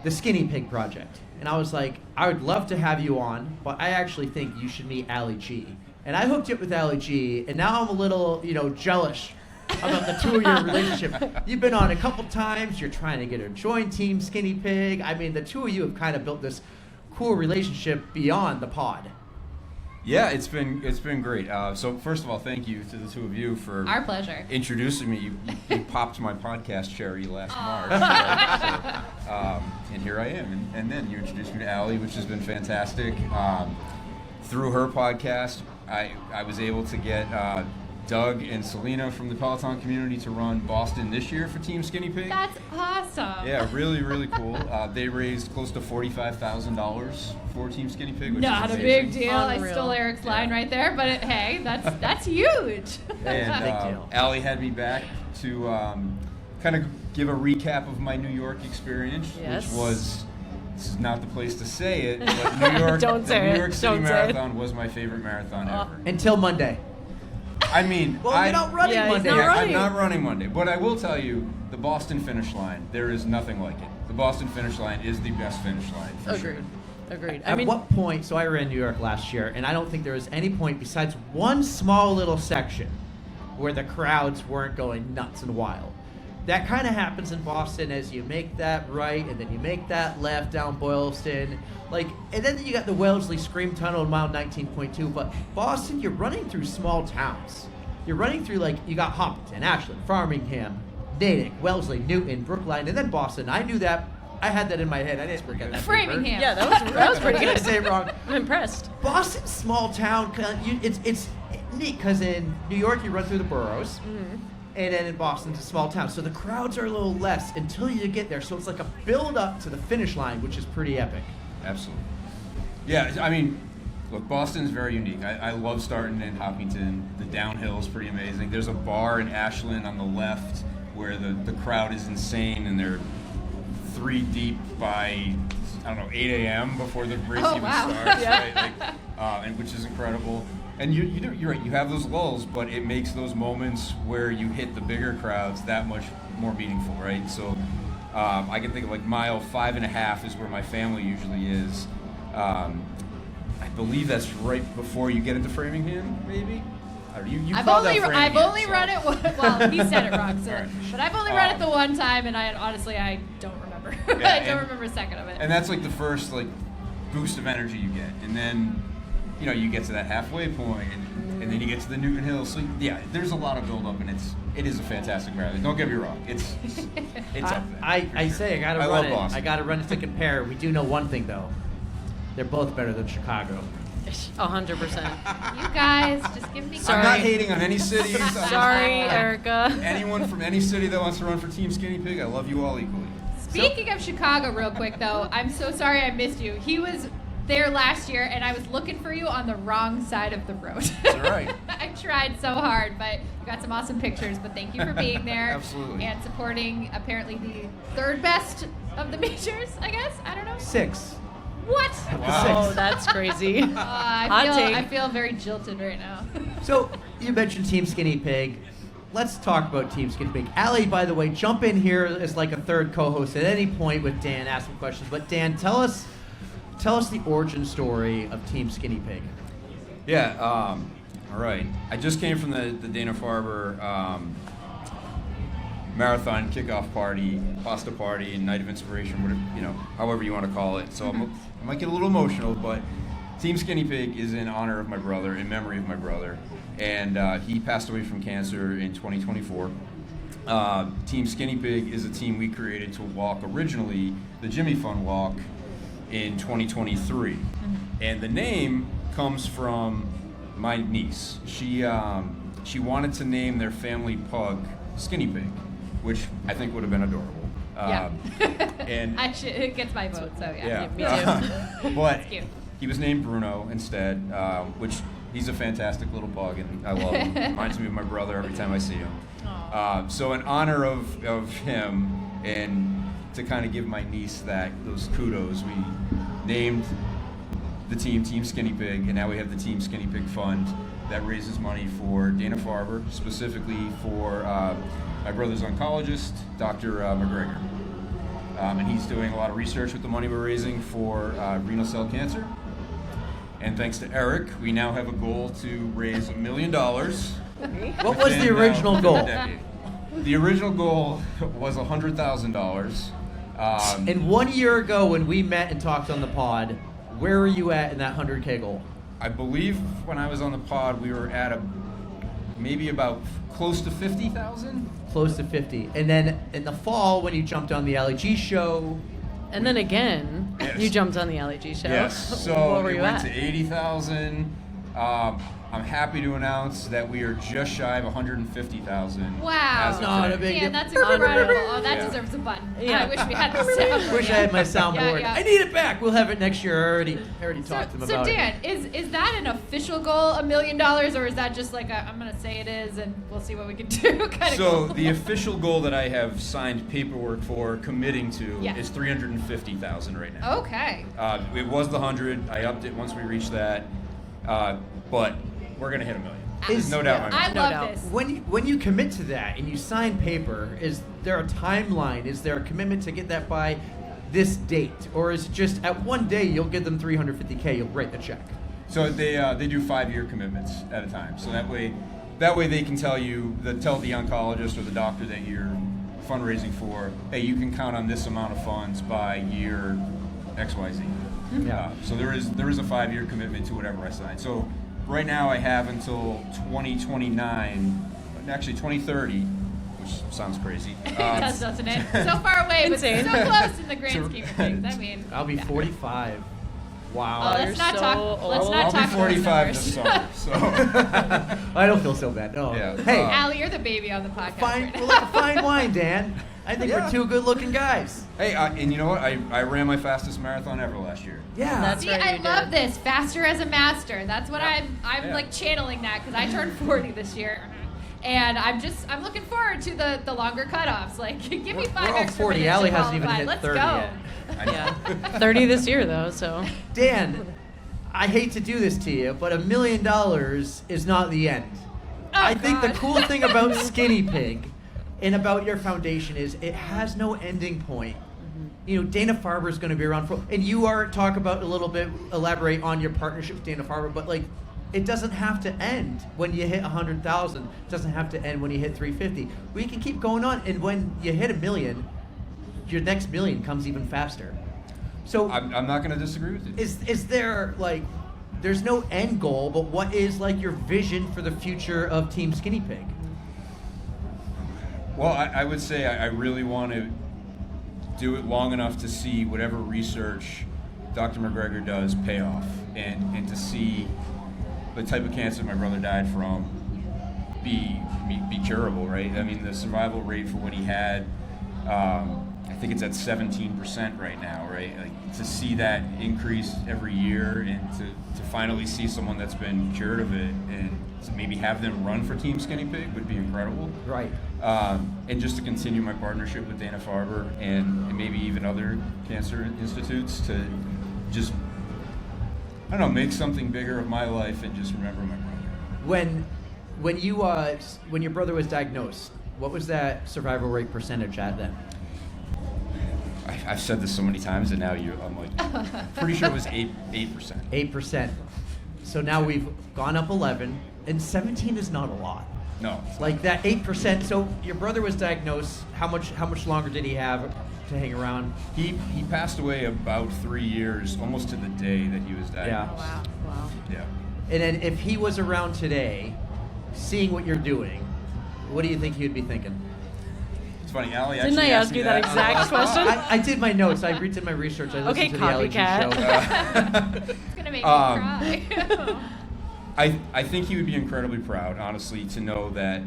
the Skinny Pig Project. And I was like, I would love to have you on, but I actually think you should meet Ali G. And I hooked you up with Ali G, and now I'm a little, jealous about the two of your relationship. You've been on a couple times. You're trying to get her to join Team Skinny Pig. I mean, the two of you have kind of built this cool relationship beyond the pod. Yeah, it's been great. So first of all, thank you to the two of you for Our pleasure. introducing me. You popped my podcast cherry last March, right? So, and here I am. And then you introduced me to Allie, which has been fantastic. Through her podcast, I was able to get Doug and Selena from the Peloton community to run Boston this year for Team Skinny Pig. That's awesome. Yeah, really, really cool. They raised close to $45,000 for Team Skinny Pig, which Not is a amazing. big deal. I Unreal. stole Eric's line right there, but hey, that's huge. And Big deal. Allie had me back to kind of give a recap of my New York experience, Yes. which was, this is not the place to say it, but New York, Don't the say New it. York City Don't say it. Marathon was my favorite marathon ever. Until Monday. I mean, Well, you're not running Yeah, he's Monday. not I'm running. not running Monday, but I will tell you, the Boston finish line, there is nothing like it. The Boston finish line is the best finish line, for sure. Agreed. At what point, so I ran New York last year, and I don't think there was any point besides one small little section where the crowds weren't going nuts and wild. That kind of happens in Boston as you make that right, and then you make that left down Boylston. And then you got the Wellesley Scream Tunnel in mile 19.2, but Boston, you're running through small towns. You're running through, you got Hopkinton, Ashland, Farmingham, Natick, Wellesley, Newton, Brookline, and then Boston. I knew that. I had that in my head. I didn't forget that. Framingham. Yeah, that was pretty I good. say it wrong. I'm impressed. Boston's small town. It's neat because in New York you run through the boroughs, and then in Boston it's a small town. So the crowds are a little less until you get there. So it's like a build up to the finish line, which is pretty epic. Absolutely. Yeah, I mean, look, Boston's very unique. I love starting in Hopkinton. The downhill is pretty amazing. There's a bar in Ashland on the left where the crowd is insane, and they're 3 deep by, 8 a.m. before the race even wow. starts, Yeah. right? And which is incredible. And you're right, you have those lulls, but it makes those moments where you hit the bigger crowds that much more meaningful, right? So I can think of mile 5.5 is where my family usually is. I believe that's right before you get into Framingham, maybe? I don't know, you I've called only out I've Framingham, only so- run it well. He said it wrong, so All right. but I've only run it the one time, and I don't remember. Yeah, I don't and- remember a second of it. And that's the first boost of energy you get, and then you get to that halfway point, and then you get to the Newton Hill. So yeah, there's a lot of build up, and it is a fantastic marathon. Don't get me wrong, it's up there. I say I gotta I run love it. Boston. I gotta run it to compare. We do know one thing though. They're both better than Chicago. 100%. You guys, just give me. Sorry. I'm not hating on any cities. Sorry, Erica. Anyone from any city that wants to run for Team Skinny Pig, I love you all equally. Speaking of Chicago, real quick though, I'm so sorry I missed you. He was there last year, and I was looking for you on the wrong side of the road. That's all right. I tried so hard, but we got some awesome pictures. But thank you for being there. Absolutely. And supporting apparently the third best of the majors, I guess. I don't know. 6. What? Oh, that's crazy. Hot take. I feel very jilted right now. So you mentioned Team Skinny Pig. Let's talk about Team Skinny Pig. Allie, by the way, jump in here as like a third co-host at any point with Dan, ask some questions. But Dan, tell us the origin story of Team Skinny Pig. Yeah, all right. I just came from the Dana-Farber marathon kickoff party, pasta party, and night of inspiration, whatever, however you want to call it. So I might get a little emotional, but Team Skinny Pig is in honor of my brother, in memory of my brother, and he passed away from cancer in 2024. Team Skinny Pig is a team we created to walk originally the Jimmy Fun Walk in 2023, and the name comes from my niece. She wanted to name their family pug Skinny Pig, which I think would have been adorable. Yeah. And Actually, it gets my vote, so yeah. Me too. But It's cute. he was named Bruno instead, which he's a fantastic little pug, and I love him. Reminds me of my brother every time I see him. So in honor of him, and to kind of give my niece those kudos, we named the Team Skinny Pig, and now we have the Team Skinny Pig Fund that raises money for Dana-Farber, specifically for my brother's oncologist, Dr. McGregor. And he's doing a lot of research with the money we're raising for renal cell cancer. And thanks to Eric, we now have a goal to raise $1 million. What was the original goal? The original goal was $100,000. And 1 year ago when we met and talked on the pod, where were you at in that 100K goal? I believe when I was on the pod, we were at maybe about close to 50,000. Close to 50. And then in the fall when you jumped on the LG show. And then again, Yes. you jumped on the LEG show. Yes. So what were it you went at? to 80,000. I'm happy to announce that we are just shy of 150,000. Wow. As of Not today. a big Man, deal. that's incredible. Oh, that Yeah. deserves a button. Yeah. I wish we had the soundboard. Wish I had my soundboard. Yeah. I need it back. We'll have it next year. I already talked to them So about Dan, it. is that an official goal, $1 million, or is that just like I'm gonna say it is and we'll see what we can do kind of So goal? the official goal that I have signed paperwork for committing to Yeah. is 350,000 right now. Okay. It was the 100. I upped it once we reached that, but we're gonna hit $1 million. There's no doubt in my I mind. No love doubt. this. When you commit to that and you sign paper, is there a timeline? Is there a commitment to get that by this date? Or is it just at one day you'll give them 350K, you'll write the check? So they do 5-year commitments at a time. So that way they can tell the oncologist or the doctor that you're fundraising for, hey, you can count on this amount of funds by year XYZ. Yeah. So there is a 5-year commitment to whatever I sign. So right now I have until 2029, actually 2030, which sounds crazy. It does, doesn't it? So far away, but so Insane. close in the grand So- scheme of things. I mean, I'll be yeah. 45. Oh, Wow. let's You're not so talk. Let's old. not I'll talk be 45 numbers. this summer. So I don't feel so bad. No. Yeah. Hey, Allie, you're the baby on the podcast. fine, right we're now. like a fine wine, Dan. I think Yeah. we're two good-looking guys. hey, and you know what? I ran my fastest marathon ever last year. Yeah. That's See, right, I you love did. this. Faster as a master. That's what Yeah. I'm Yeah. like channeling that because I turned 40 this year. And I'm looking forward to the longer cutoffs. Like, give me 5 We're all extra 40. minutes Allie to hasn't even qualify. hit Let's 30 go. yet. I know. Yeah. 30 this year, though, so. Dan, I hate to do this to you, but $1 million is not the end. I think the God. cool thing about Skinny Pig and about your foundation is it has no ending point. You know, Dana-Farber is going to be around for, and you elaborate on your partnership with Dana-Farber, but like, it doesn't have to end when you hit 100,000. It doesn't have to end when you hit 350. We can keep going on, and when you hit $1 million, your next $1 million comes even faster. So I'm not going to disagree with you. is there like, there's no end goal, but what is like your vision for the future of Team Skinny Pig? Well, I would say I really want to do it long enough to see whatever research Dr. McGregor does pay off, and to see the type of cancer my brother died from be curable, right? I mean, the survival rate for when he had, I think it's at 17% right now, right? Like, to see that increase every year, and to finally see someone that's been cured of it, and to maybe have them run for Team Skinny Pig would be incredible. Right. And just to continue my partnership with Dana-Farber and maybe even other cancer institutes to just, I don't know, make something bigger of my life and just remember my brother. When your brother was diagnosed, what was that survival rate percentage at then? I've said this so many times, and now I'm like, pretty sure it was 8%. 8%. So now we've gone up 11, and 17 is not a lot. No. Like that 8%. So your brother was diagnosed. How much longer did he have to hang around? He passed away about 3 years, almost to the day that he was diagnosed. Yeah. Wow. Yeah. And then if he was around today, seeing what you're doing, what do you think he would be thinking? It's funny, Allie Didn't actually I asked ask me you that exact question? I did my notes. I redid my research. I listened Okay, to the Allie G copycat. show. It's gonna make me cry. I think he would be incredibly proud, honestly, to know that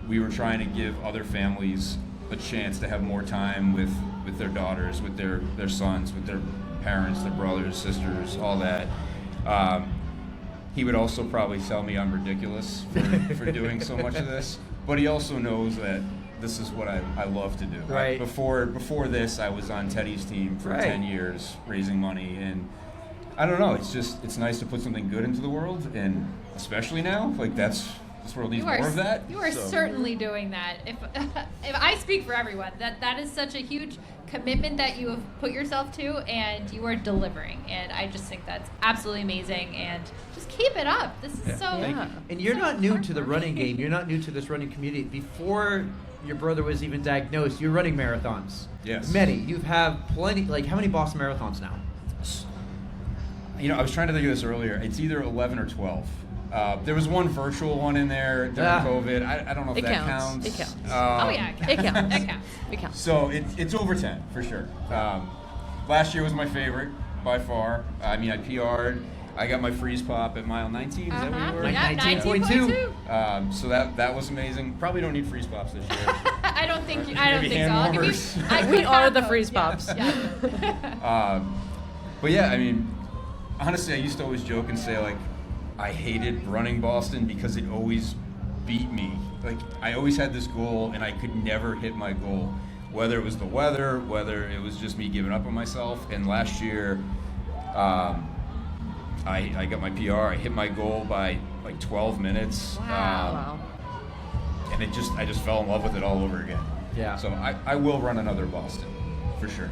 we were trying to give other families a chance to have more time with their daughters, with their sons, with their parents, their brothers, sisters, all that. He would also probably tell me I'm ridiculous for doing so much of this, but he also knows that this is what I love to do. Right. Before this, I was on Teddy's team for Right. 10 years, raising money, and I don't know. It's nice to put something good into the world, and especially now, like this world needs more of that. You are so. certainly doing that. If I speak for everyone, that is such a huge commitment that you have put yourself to, and you are delivering. And I just think that's absolutely amazing. And just keep it up. This is so. Yeah. And you're not new to the heartwarming. running game. You're not new to this running community. Before your brother was even diagnosed, you're running marathons. Yes. Many. You've had plenty. Like, how many Boston marathons now? You know, I was trying to think of this earlier. It's either 11 or 12. There was one virtual one in there during COVID. I don't know if It that counts. counts. It counts. Oh yeah, It counts. It counts. It counts. So it's over 10 for sure. Last year was my favorite by far. I mean, I PR'd. I got my freeze pop at mile 19. Is that what you were? Yeah, 19.2. So that was amazing. Probably don't need freeze pops this year. I don't think Maybe so. hand I'll give you- warmers. I We could are have the those, freeze yeah. pops. Yeah. But yeah, I mean, honestly, I used to always joke and say, like, I hated running Boston because it always beat me. Like, I always had this goal, and I could never hit my goal. Whether it was the weather, whether it was just me giving up on myself. And last year, I got my PR. I hit my goal by like 12 minutes. Wow. And I just fell in love with it all over again. Yeah. So I will run another Boston, for sure.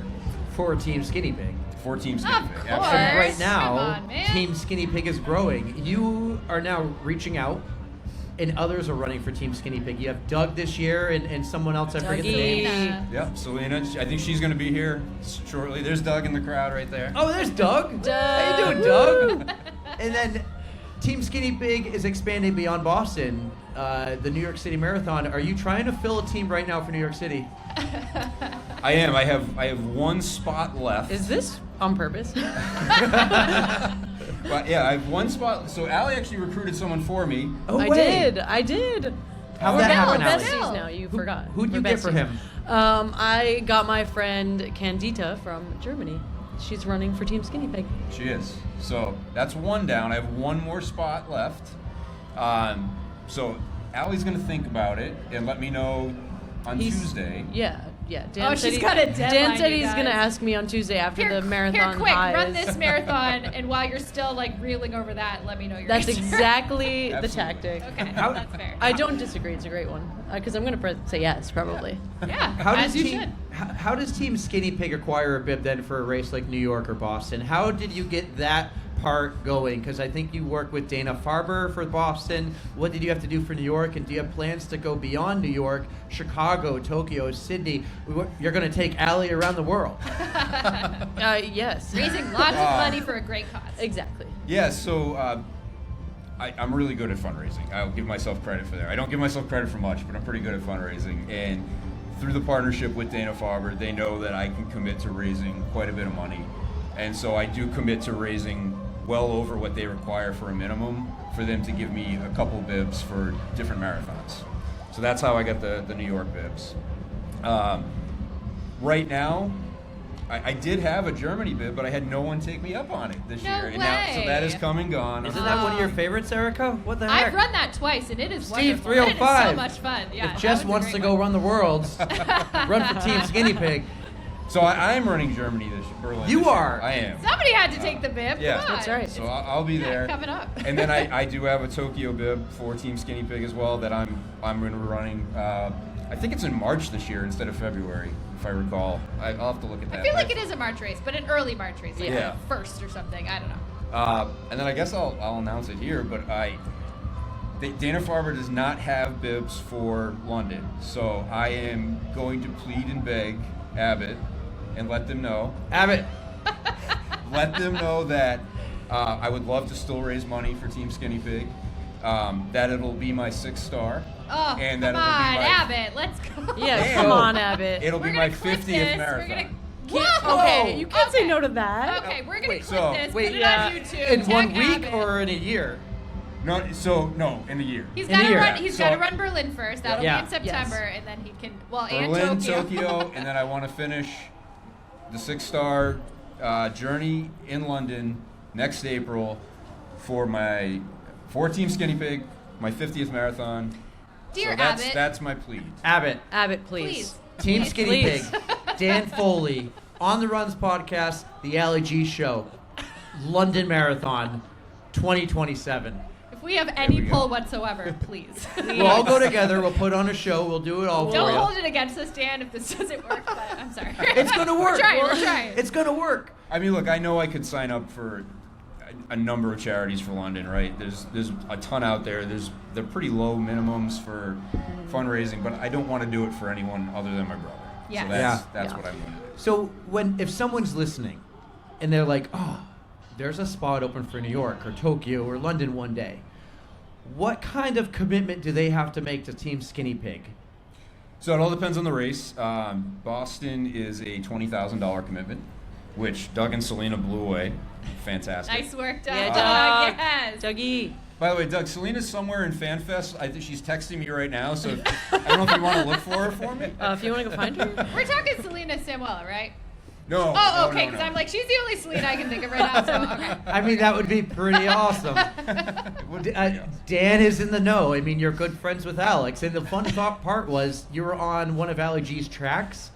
For Team Skinny Pig. 4 teams. Of Absolutely. course. And right Come now, on, man. Team Skinny Pig is growing. You are now reaching out, and others are running for Team Skinny Pig. You have Doug this year, and someone else, I forget the name. Selena. Yep, Selena. I think she's going to be here shortly. There's Doug in the crowd right there. Oh, there's Doug. Doug. How you doing, Doug? And then Team Skinny Pig is expanding beyond Boston. The New York City Marathon. Are you trying to fill a team right now for New York City? I am. I have one spot left. Is this on purpose? But yeah, I have one spot. So Allie actually recruited someone for me. Oh, I way. did. How'd that happen, We're Alex? besties now. You forgot. Who'd you We're get for besties. him? I got my friend Candita from Germany. She's running for Team Skinny Pig. She is. So that's one down. I have one more spot left. So Allie's going to think about it and let me know on Tuesday. Yeah. Dan Oh, said she's got a Dan deadline, said you he's going to guys. ask me on Tuesday after the marathon Here, quick, highs. run this marathon, and while you're still like reeling over that, let me know your That's answer. exactly the Absolutely. tactic. Okay, How- that's fair. I don't disagree. It's a great one because I'm going to say yes, probably. Yeah, How as does you team, should. How does Team Skinny Pig acquire a bib then for a race like New York or Boston? How did you get that part going? Because I think you work with Dana-Farber for Boston. What did you have to do for New York? And do you have plans to go beyond New York, Chicago, Tokyo, Sydney? You're going to take Allie around the world. Yes. Raising lots of money for a great cause. Exactly. Yeah, so I'm really good at fundraising. I'll give myself credit for that. I don't give myself credit for much, but I'm pretty good at fundraising. And through the partnership with Dana-Farber, they know that I can commit to raising quite a bit of money. And so I do commit to raising well over what they require for a minimum for them to give me a couple bibs for different marathons. So that's how I got the New York bibs. Right now, I did have a Germany bib, but I had no one take me up on it this No year. And now, so that is way. come and gone. Isn't that one of your favorites, Erica? What the heck? I've run that twice, and it is Steve, wonderful. It is 305. so much fun. Yeah, If that Jess was a wants great to go one. run the worlds, run for Team Skinny Pig. So I'm running Germany this Berlin. You this year. are. I am. Somebody had to take the bib. Yeah. Come on. That's right. So I'll be Yeah, there. coming up. And then I do have a Tokyo bib for Team Skinny Pig as well that I'm going to be running. I think it's in March this year instead of February, if I recall. I'll have to look at that. I feel but like it is a March race, but an early March race, like Yeah. first or something. I don't know. And then I guess I'll announce it here, but Dana-Farber does not have bibs for London, so I am going to plead and beg Abbott and let them know. Abbott. Let them know that I would love to still raise money for Team Skinny Pig. That it'll be my 6th star. Oh, and come that on, it'll be my, Abbott, let's go. Yeah, And come on, Abbott. It'll We're be gonna my clip 50th this. marathon. We're gonna. Whoa! Okay, you can't say Okay. no to that. Okay, we're gonna Wait, clip so- this. Wait, put it on YouTube. in tag 1 week Abbott. or in a year? No, in the year. He's in a got to year. run. He's So- got to run Berlin first. That'll Yeah. be in September, and then he can. Well, Berlin, and Tokyo, and then I want to finish the 6-star journey in London next April for Team Skinny Pig, my 50th marathon. Dear So that's Abbott. that's my plea. Abbott. Abbott, please. Please. Team Please. Skinny Please. Pig. Dan Foley. On the Runs podcast. The Ali G Show. London Marathon 2027. If we have any we go. pull whatsoever, please. We'll all go together. We'll put on a show. We'll do it all for Don't you. hold it against us, Dan, if this doesn't work. But I'm sorry. It's going to work. We're trying. We're trying. It's going to work. I mean, look, I know I could sign up for a number of charities for London, right? There's a ton out there. They're pretty low minimums for fundraising, but I don't want to do it for anyone other than my brother. Yes. So that's Yeah. what I'm going to do. So if someone's listening and they're like, oh, there's a spot open for New York or Tokyo or London one day, what kind of commitment do they have to make to Team Skinny Pig? So it all depends on the race. Boston is a $20,000 commitment, which Doug and Selena blew away. Fantastic. Nice work, Doug. Yeah, Doug. Yes. Dougie. By the way, Doug, Selena's somewhere in FanFest. I think she's texting me right now, so I don't know if you want to look for her for me. If you want to go find her. We're talking Selena Samuela, right? No. Oh, no, okay. no, Because no. I'm like, she's the only Selena I can think of right now. So okay. I mean, that would be pretty awesome. Dan is in the know. I mean, you're good friends with Alex. And the fun part was you were on one of Ali G's tracks,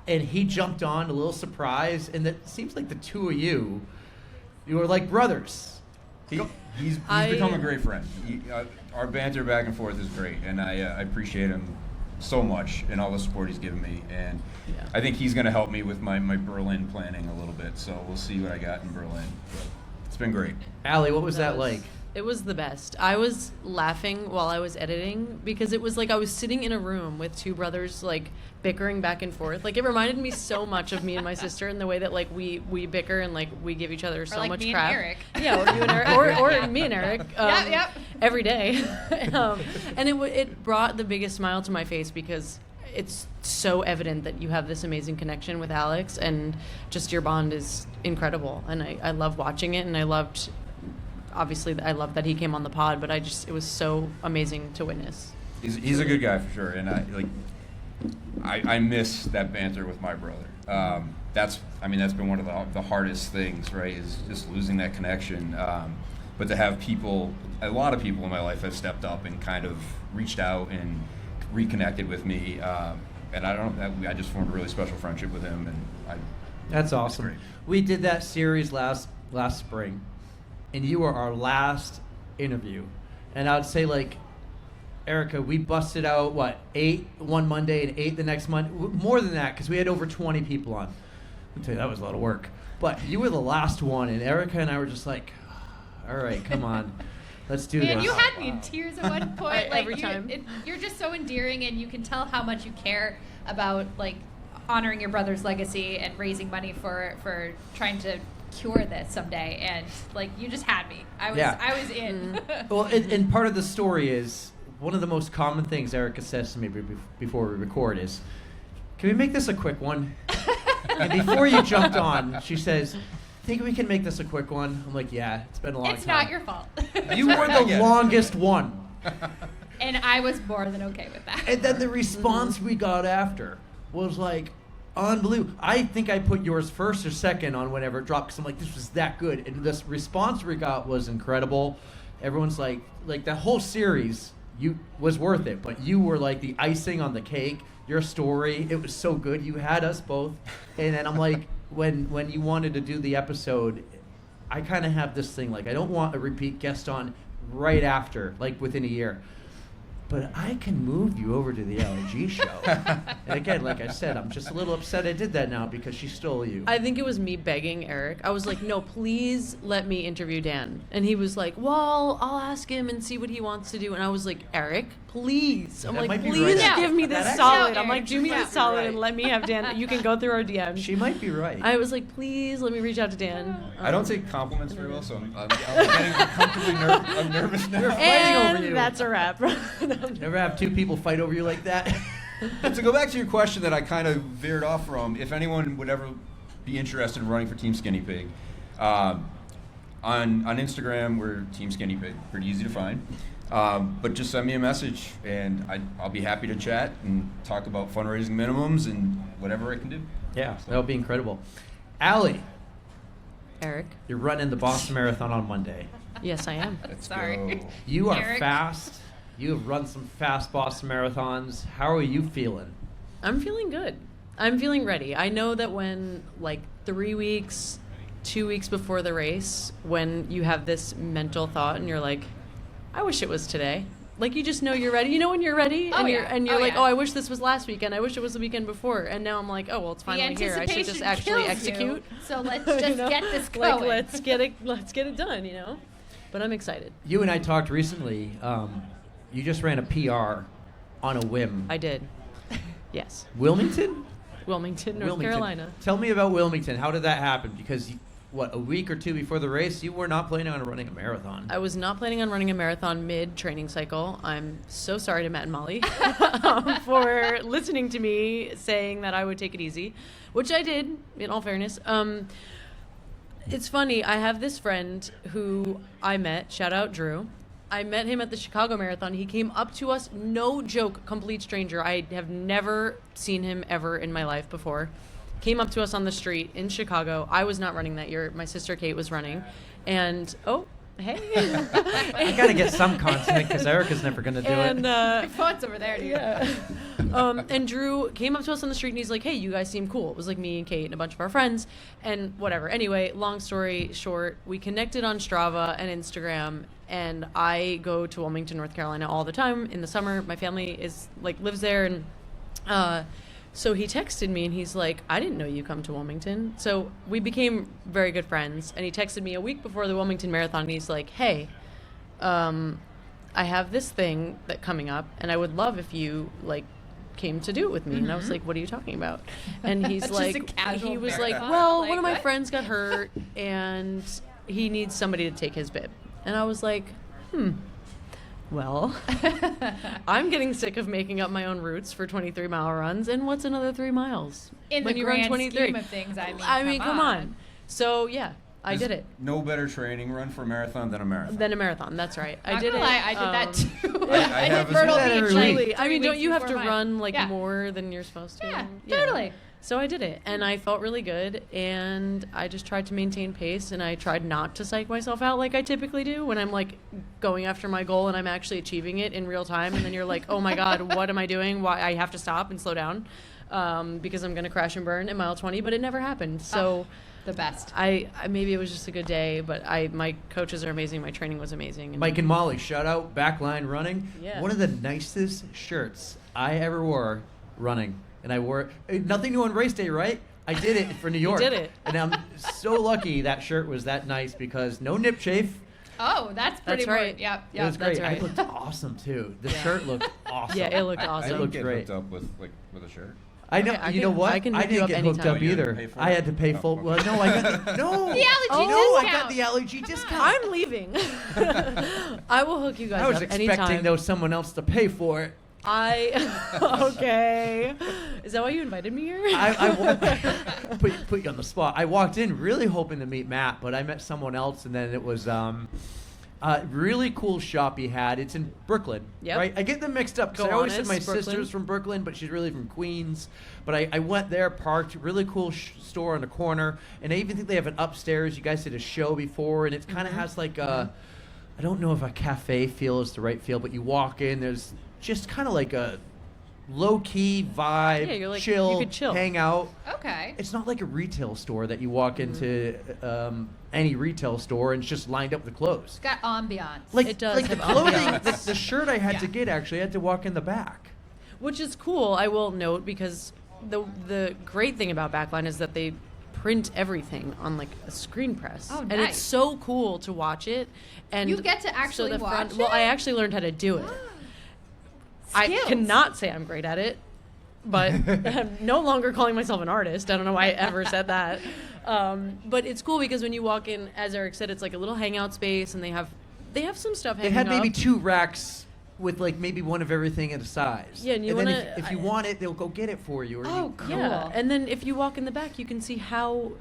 and he jumped on, a little surprise. And it seems like the two of you were like brothers. He's become a great friend. Our banter back and forth is great, and I appreciate him so much and all the support he's given me. And Yeah. I think he's going to help me with my Berlin planning a little bit. So we'll see what I got in Berlin. But it's been great. Allie, what was that like? It was the best. I was laughing while I was editing because it was like I was sitting in a room with two brothers like bickering back and forth. Like it reminded me so much of me and my sister in the way that like we bicker and like we give each other so like much me and crap. Eric. Yeah, or you and Eric, or me and Eric. Yep. Every day, and it brought the biggest smile to my face because it's so evident that you have this amazing connection with Alex and just your bond is incredible. And I love watching it, and I loved. Obviously, I love that he came on the pod, but it was so amazing to witness. He's a good guy for sure, and I miss that banter with my brother. That's been one of the hardest things, right? Is just losing that connection. But to have a lot of people in my life have stepped up and kind of reached out and reconnected with me, and I just formed a really special friendship with him, and That's awesome. great. We did that series last spring, and you were our last interview. And I would say, like, Erica, we busted out, 8 one Monday and 8 the next Monday? More than that, because we had over 20 people on. I'll tell you, that was a lot of work. But you were the last one, and Erica and I were just like, all right, come on. Let's do Man, this. you had me in tears at one point. Like Every time. You're just so endearing, and you can tell how much you care about like honoring your brother's legacy and raising money for trying to cure this someday. And like you just had me. I was in. Well, and part of the story is one of the most common things Erica says to me before we record is, "Can we make this a quick one?" And before you jumped on, she says, think we can make this a quick one? I'm like, yeah, it's been a long time. It's not your fault. You were the longest one. And I was more than okay with that. And then the response we got after was like unbelievable. I think I put yours first or second on whenever it dropped because I'm like, this was that good. And this response we got was incredible. Everyone's like the whole series was worth it, but you were like the icing on the cake. Your story, it was so good. You had us both. And then I'm like, when you wanted to do the episode, I kind of have this thing, like I don't want a repeat guest on right after, like within a year. But I can move you over to the LG show. And again, like I said, I'm just a little upset I did that now because she stole you. I think it was me begging Eric. I was like, no, please let me interview Dan. And he was like, well, I'll ask him and see what he wants to do. And I was like, Eric, please. I'm That might like, be please right. give me That this actually- solid. No, I'm like, Eric, do me yeah. this solid Right. and let me have Dan. You can go through our DMs. She might be right. I was like, please let me reach out to Dan. I don't take compliments very well, so I'm getting comfortably I'm nervous now. fighting over you. And that's a wrap. Never have two people fight over you like that. To go back to your question that I kind of veered off from, if anyone would ever be interested in running for Team Skinny Pig, on Instagram we're Team Skinny Pig, pretty easy to find. But just send me a message and I'll be happy to chat and talk about fundraising minimums and whatever I can do. Yeah, that would be incredible. Allie, Eric. you're running the Boston Marathon on Monday. Yes, I am. Let's Sorry. go. You are Eric. fast. You have run some fast Boston Marathons. How are you feeling? I'm feeling good. I'm feeling ready. I know that when, like, 3 weeks, 2 weeks before the race, when you have this mental thought and you're like, I wish it was today. Like, you just know you're ready. You know when you're ready? Oh, and you're, yeah. and you're Oh, like, yeah. oh, I wish this was last weekend. I wish it was the weekend before. And now I'm like, oh, well, it's finally here. I should just actually kills execute. you, so let's You just know? get this going. Like, let's get it done, you know? But I'm excited. You and I talked recently. You just ran a PR on a whim. I did. Yes. Wilmington? Wilmington, North Wilmington. Carolina. Tell me about Wilmington. How did that happen? Because, a week or two before the race, you were not planning on running a marathon. I was not planning on running a marathon mid-training cycle. I'm so sorry to Matt and Molly for listening to me saying that I would take it easy, which I did, in all fairness. It's funny. I have this friend who I met, shout out Drew. I met him at the Chicago Marathon. He came up to us, no joke, complete stranger. I have never seen him ever in my life before. Came up to us on the street in Chicago. I was not running that year. My sister Kate was running. And, oh, hey. I got to get some content because Erica's never going to do it. Your phone's over there, dude. Yeah. And Drew came up to us on the street and he's like, hey, you guys seem cool. It was like me and Kate and a bunch of our friends and whatever. Anyway, long story short, we connected on Strava and Instagram, and I go to Wilmington, North Carolina all the time in the summer. My family lives there, and so he texted me and he's like, I didn't know you come to Wilmington. So we became very good friends, and he texted me a week before the Wilmington Marathon and he's like, hey, I have this thing that coming up and I would love if you came to do it with me. And I was like, what are you talking about? And he's Just a like, casual he was marathon. like, well, Like, one of my what? friends got hurt and he needs somebody to take his bib. And I was like, well, I'm getting sick of making up my own routes for 23-mile runs. And what's another 3 miles? In when the you run grand 23? scheme of things, I mean, come on. So, yeah, I did it. No better training run for a marathon than a marathon. Then a marathon, that's right. I Not did gonna it. lie, I did that too. I I have did as Myrtle well. Beach. Really? Like, I mean, 3 don't you weeks have to before run mine. Yeah. more than you're supposed to? Yeah, You know? totally. So I did it, and I felt really good, and I just tried to maintain pace, and I tried not to psych myself out like I typically do when I'm going after my goal and I'm actually achieving it in real time, and then you're like, oh my god, what am I doing? Why I have to stop and slow down because I'm gonna crash and burn at mile 20, but it never happened. So The best. I maybe it was just a good day, but my coaches are amazing, my training was amazing. Mike and Molly, shout out Backline Running. Yeah. One of the nicest shirts I ever wore running. And I wore nothing new on race day, right? I did it for New York. did it. And I'm so lucky that shirt was that nice because no nip chafe. Oh, that's pretty That's right. good. Yep, It was yep. great. that's right. I looked awesome too. The shirt looked awesome. Yeah, it looked I awesome. It don't looked get great. hooked up with a shirt. I know. Okay, You know what? I can hook you didn't up get hooked anytime. up You had to either. pay for I it? had to pay full. Oh, Well, okay. no, I got no. The allergy No, I discount. got the allergy discount. I'm leaving. I will hook you guys I was up expecting anytime. though someone else to pay for it. Okay. Is that why you invited me here? I put you on the spot. I walked in really hoping to meet Matt, but I met someone else, and then it was a really cool shop he had. It's in Brooklyn, Yep. right? I get them mixed up because I always said my Gowanus, Brooklyn. sister's from Brooklyn, but she's really from Queens. But I went there, parked, really cool store on the corner, and I even think they have an upstairs. You guys did a show before, and it kind of has like a, I don't know if a cafe feel is the right feel, but you walk in, there's just kind of like a low-key vibe, Yeah, you're like- chill, you could chill. hang out. Okay. It's not like a retail store that you walk into any retail store and it's just lined up with clothes. It's got ambiance. Like, It does like the have clothing, ambiance. the shirt I had to Yeah. get actually, I had to walk in the back. Which is cool, I will note, because the great thing about Backline is that they print everything on like a screen press. Oh, And nice. it's so cool to watch it. And You get to so actually the watch Well, it? I actually learned how to do it. I Skills. cannot say I'm great at it, but I'm no longer calling myself an artist. I don't know why I ever said that. But it's cool because when you walk in, as Eric said, it's like a little hangout space, and they have some stuff They hanging had maybe up. 2 racks with like maybe one of everything at a size. Yeah, and you then wanna- if you want it, they'll go get it for you. Or Oh, you, cool. Yeah, and then if you walk in the back, you can see how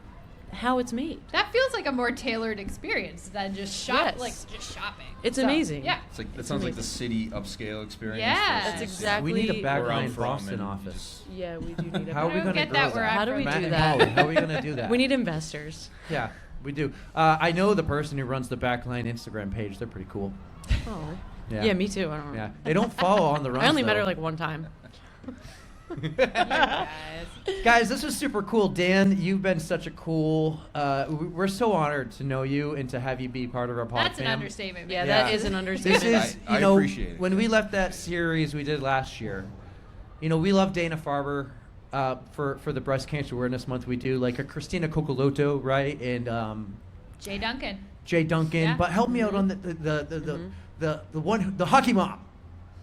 it's made. That feels like a more tailored experience than just Yes. just shopping. It's So, amazing. Yeah. It's like that sounds like the city upscale experience. Yeah. versus, That's you know, exactly we need a where I'm backline from Boston and office. Yeah, we do need a How are we don't going to get grow that where I'm How do from we Matt do and that? Holly, how are we going to do that? We need investors. Yeah, we do. I know the person who runs the Backline Instagram page. They're pretty cool. Oh. Yeah. Yeah, me too. I don't know. Yeah, they don't follow on the runs. I only met her though. like one time. Guys. Guys, this was super cool. Dan, you've been such a cool. We're so honored to know you and to have you be part of our podcast. That's an understatement. Yeah, man. Yeah. that is an This understatement. is, I you know, appreciate it. when we left that series we did last year. You know, we love Dana Farber for the breast cancer awareness month we do, like a Christina Cocoloto, right, and Jay Duncan. Jay Duncan. Yeah. But help me out on the hockey mom.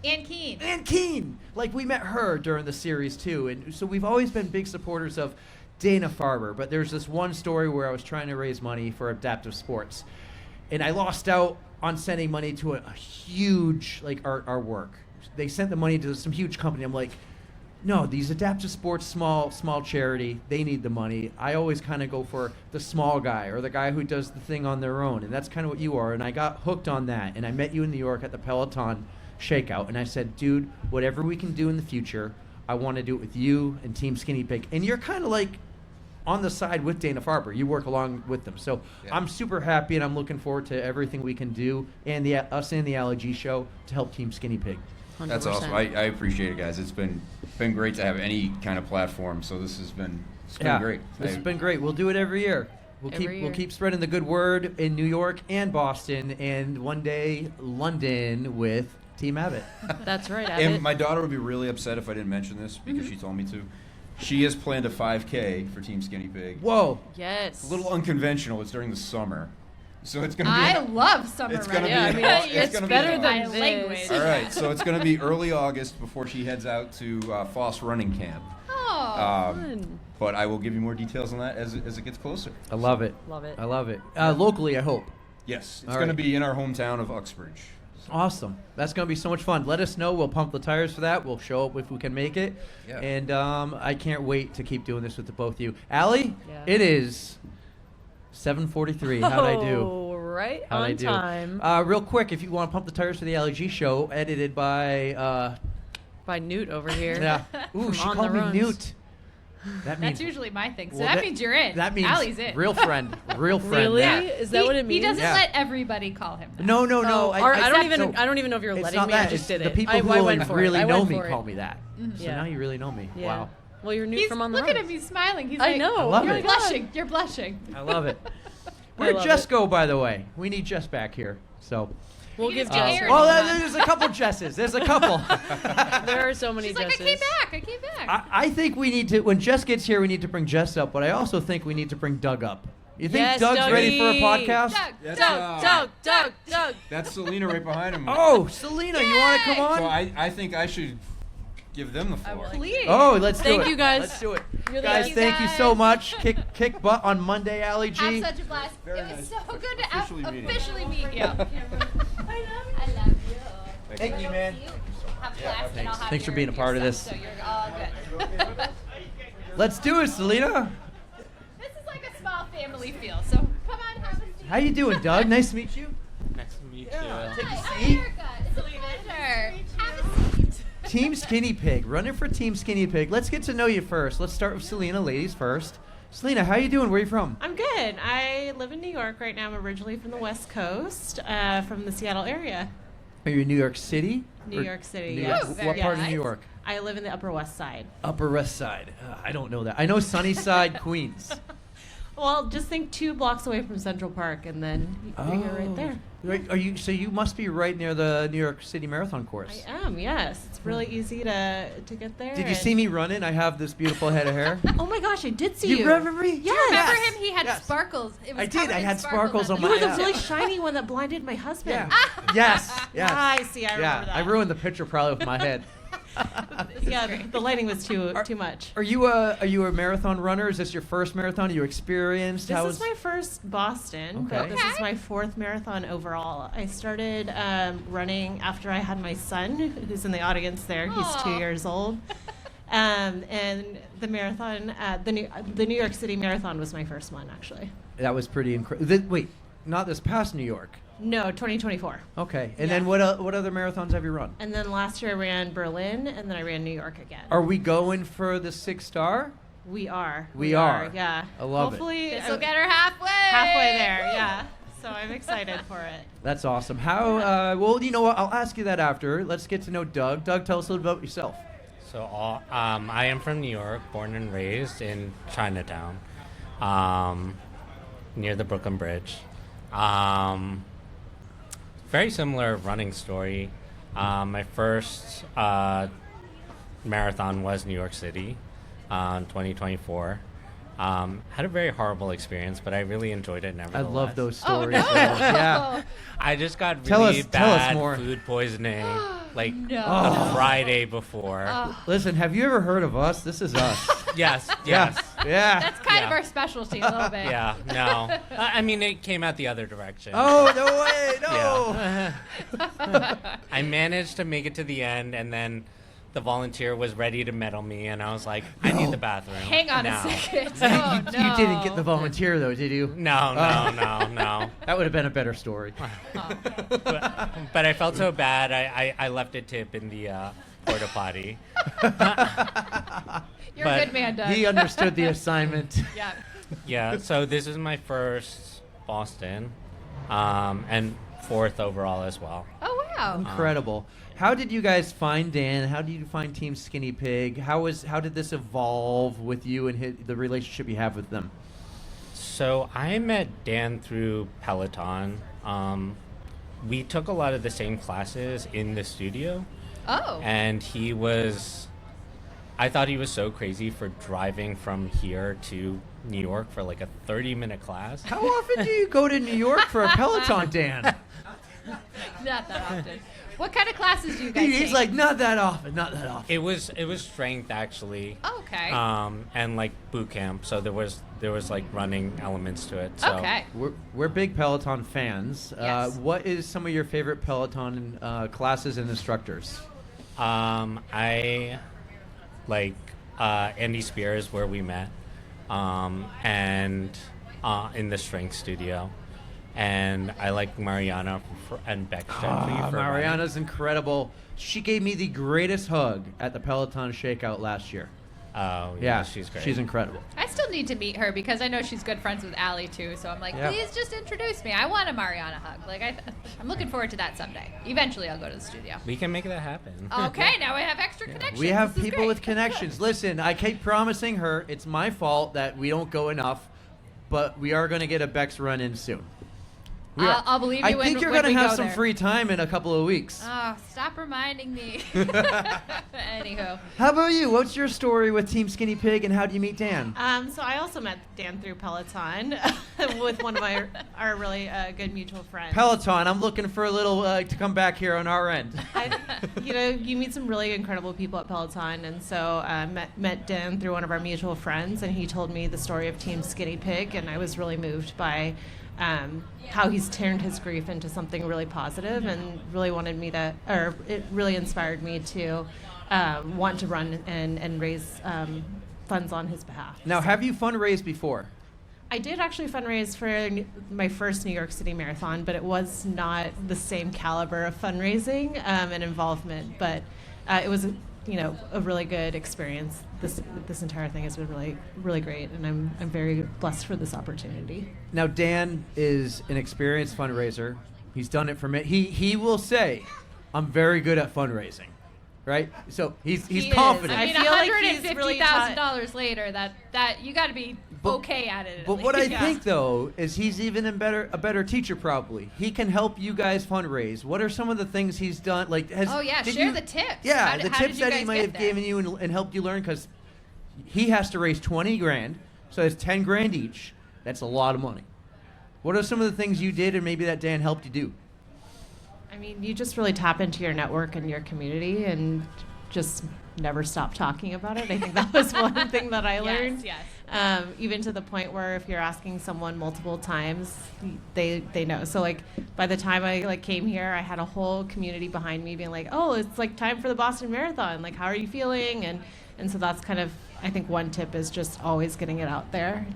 Ann Keene. Ann Keene. Like, we met her during the series too, and so we've always been big supporters of Dana Farber. But there's this one story where I was trying to raise money for adaptive sports, and I lost out on sending money to a huge, like, our work. They sent the money to some huge company. I'm like, no, these adaptive sports, small charity, they need the money. I always kind of go for the small guy or the guy who does the thing on their own, and that's kind of what you are. And I got hooked on that, and I met you in New York at the Peloton Shakeout, and I said, dude, whatever we can do in the future, I want to do it with you and Team Skinny Pig. And you're kind of like on the side with Dana Farber. You work along with them. So Yeah. I'm super happy, and I'm looking forward to everything we can do, and us and the Allergy Show to help Team Skinny Pig. 100%. That's awesome. I appreciate it, guys. It's been great to have any kind of platform. So this has been great. This has been great. We'll do it every year. We'll Every year. keep spreading the good word in New York and Boston, and one day London with Team Abbott. That's right. And Abbott. my daughter would be really upset if I didn't mention this because she told me to. She has planned a 5K for Team Skinny Pig. Whoa! Yes. A little unconventional. It's during the summer, so it's gonna be. I love summer It's gonna running. Yeah, I be mean, hot. it's gonna be better hot. than My this. language. All right, so it's going to be early August before she heads out to Foss Running Camp. Oh. Fun. But I will give you more details on that as it gets closer. I love it. Love it. I love it. Locally, I hope. Yes, it's All going to right. be in our hometown of Uxbridge. Awesome. That's going to be so much fun. Let us know. We'll pump the tires for that. We'll show up if we can make it. Yeah. And I can't wait to keep doing this with the both of you. Allie, Yeah. it is 7:43. How'd I do? Oh, right How'd I on do? time. Real quick, if you want to pump the tires for the LG show, edited by By Newt over here. yeah. Ooh, From she On called the me Runs. Newt. That means That's usually my thing. So well, that means you're in. That means Allie's in. real friend. Real friend. Really? That. Is that what it means? He doesn't Yeah. let everybody call him that. No. Oh, I don't even. so- I don't even know if you're It's letting not me. that. I just It's did the it. people I who went for really it. I know went me for call it. me that. So Yeah. now you really know me. Yeah. Wow. Well, you're Newt He's, from On the look at Runs. him. He's smiling. He's I like, know. I love you're it. blushing. You're blushing. I love it. I Where'd love Jess it. go, by the way? We need Jess back here. So. We'll He give just got Jess. aired. Well, Hold on. there's a couple Jesses. There's a couple. There are so many She's like, I Jesses. came back. I came back. I think we need to, when Jess gets here, we need to bring Jess up, but I also think we need to bring Doug up. You think Yes, Doug's ready for a Dougie. podcast? Doug, Doug. That's Selena right behind him. Oh, Selena, you want to come on? So I think I should give them the floor. please. Oh, let's do Thank it. you, guys. Let's do it. You're the Guys, best. thank you so much. Kick butt on Monday, Ali G. Have such a blast. Very It was nice. so good to Officially meeting you. officially meet you. I love you. Thank you, man. You. have class, and I'll have Thanks for your- being a your part of stuff, this. So you're all good. Let's do it, Selena. This is like a small family feel. So come on, have a seat. How you doing, Doug? Nice to meet you. Nice to meet Yeah. you. Take a Hi, seat. America. It's a pleasure. Have a seat. Team Skinny Pig. Running for Team Skinny Pig. Let's get to know you first. Let's start with Selena, ladies first. Selena, how you doing? Where are you from? I'm good. I live in New York right now. I'm originally from the West Coast, from the Seattle area. Are you in New York City? New Or- York City, New yes. York. Very What part of nice. New York? I live in the Upper West Side. Upper West Side. I don't know that. I know Sunnyside, Queens. Well, just think 2 blocks away from Central Park, and then you're right there. Right, are you? So you must be right near the New York City Marathon course. I am, yes. It's really easy to get there. Did you and- see me running? I have this beautiful head of hair. Oh my gosh, I did see You you. remember me? Yes. Remember him? He had Yes. sparkles. It was I did. covered I in had sparkles on at my You were the ass. really shiny one that blinded my husband. Yeah. Yes. Yes. I see. I remember that. I ruined the picture probably with my head. Yeah, the lighting was too much. Are you a marathon runner? Is this your first marathon? Are you experienced? This How is my first Boston, Okay. but this is my 4th marathon overall. I started running after I had my son, who's in the audience there. He's Aw. 2 years old. And the marathon, the New York City Marathon was my first one, actually. That was pretty incredible. Wait, not this past New York. No, 2024. Okay. And Yeah. then what other marathons have you run? And then last year I ran Berlin, and then I ran New York again. Are we going for the 6-star? We are. We are. Yeah. I love it. Hopefully, This will get her halfway. halfway there. Yeah. So I'm excited for it. That's awesome. How? Well, you know what? I'll ask you that after. Let's get to know Doug. Doug, tell us a little about yourself. So I am from New York, born and raised in Chinatown, near the Brooklyn Bridge. Very similar running story. My first marathon was New York City, 2024. Had a very horrible experience, but I really enjoyed it I nevertheless. love those Oh, stories. no. though. Yeah. I just got Tell really us- tell us bad more. food poisoning like No. the Friday before. Listen, have you ever heard of us? This is us. Yes, yes. Yeah. That's kind of Yeah. our specialty a little bit. Yeah, no. I mean, it came out the other direction. Oh, no way. No. Yeah. I managed to make it to the end, and then the volunteer was ready to medal me, and I was like, I need the bathroom. Hang on now. a second. You, Oh, you didn't get the no. volunteer, though, did you? No, no. That would have been a better story. But I felt so bad, I left a tip in the porta potty. You're a good man, Doug. He understood the assignment. Yeah. Yeah, so this is my first Boston, and 4th overall as well. Oh, wow. Incredible. How did you guys find Dan? How did you find Team Skinny Pig? How did this evolve with you and the relationship you have with them? So I met Dan through Peloton. We took a lot of the same classes in the studio. Oh. And I thought he was so crazy for driving from here to New York for like a 30-minute class. How often do you go to New York for a Peloton, Dan? Not that often. What kind of classes do you guys He's take? like, not that often, not that often. It was strength actually. Oh, okay. And like boot camp. So there was like running elements to it. So Okay. We're big Peloton fans. Yes. What is some of your favorite Peloton classes and instructors? I like Andy Spears, where we met, and in the strength studio. And I like Mariana and Beck Gentry for Mariana's incredible. She gave me the greatest hug at the Peloton Shakeout last year. Oh, Yeah, she's great. She's incredible. I still need to meet her because I know she's good friends with Allie too. So I'm like, Yeah. please just introduce me. I want a Mariana hug. Like I'm looking forward to that someday. Eventually, I'll go to the studio. We can make that happen. Okay, now we have extra connections. We have This is people great. with connections. Listen, I keep promising her it's my fault that we don't go enough, but we are going to get a Bex run in soon. We are. I'll believe you I when think you're when going to we have go some there. free time in a couple of weeks. Oh, stop reminding me. Anywho. How about you? What's your story with Team Skinny Pig, and how do you meet Dan? So I also met Dan through Peloton with one of our really good mutual friends. Peloton, I'm looking for a little to come back here on our end. You meet some really incredible people at Peloton, and so met Dan through one of our mutual friends, and he told me the story of Team Skinny Pig, and I was really moved by how he's turned his grief into something really positive, and really wanted me to or it really inspired me to want to run and raise funds on his behalf. Now, have you fundraised before? I did actually fundraise for my first New York City Marathon, but it was not the same caliber of fundraising and involvement. But it was, a really good experience. This entire thing has been really, really great, and I'm very blessed for this opportunity. Now, Dan is an experienced fundraiser. He's done it for me. He will say, "I'm very good at fundraising." Right? So he's confident. I feel like he's really $150,000 later, that you got to be okay at it. But what I think though is he's even a better teacher probably. He can help you guys fundraise. What are some of the things he's done? Like, share the tips. Yeah, How the did tips you that he guys might get have there? given you and helped you learn, because he has to raise 20 grand, so it's 10 grand each. That's a lot of money. What are some of the things you did and maybe that Dan helped you do? I mean, you just really tap into your network and your community and just never stop talking about it. I think that was one thing that I learned. Yes. Even to the point where if you're asking someone multiple times, they know. So like by the time I came here, I had a whole community behind me being like, oh, it's like time for the Boston Marathon. Like, how are you feeling? And so that's kind of, I think one tip is just always getting it out there,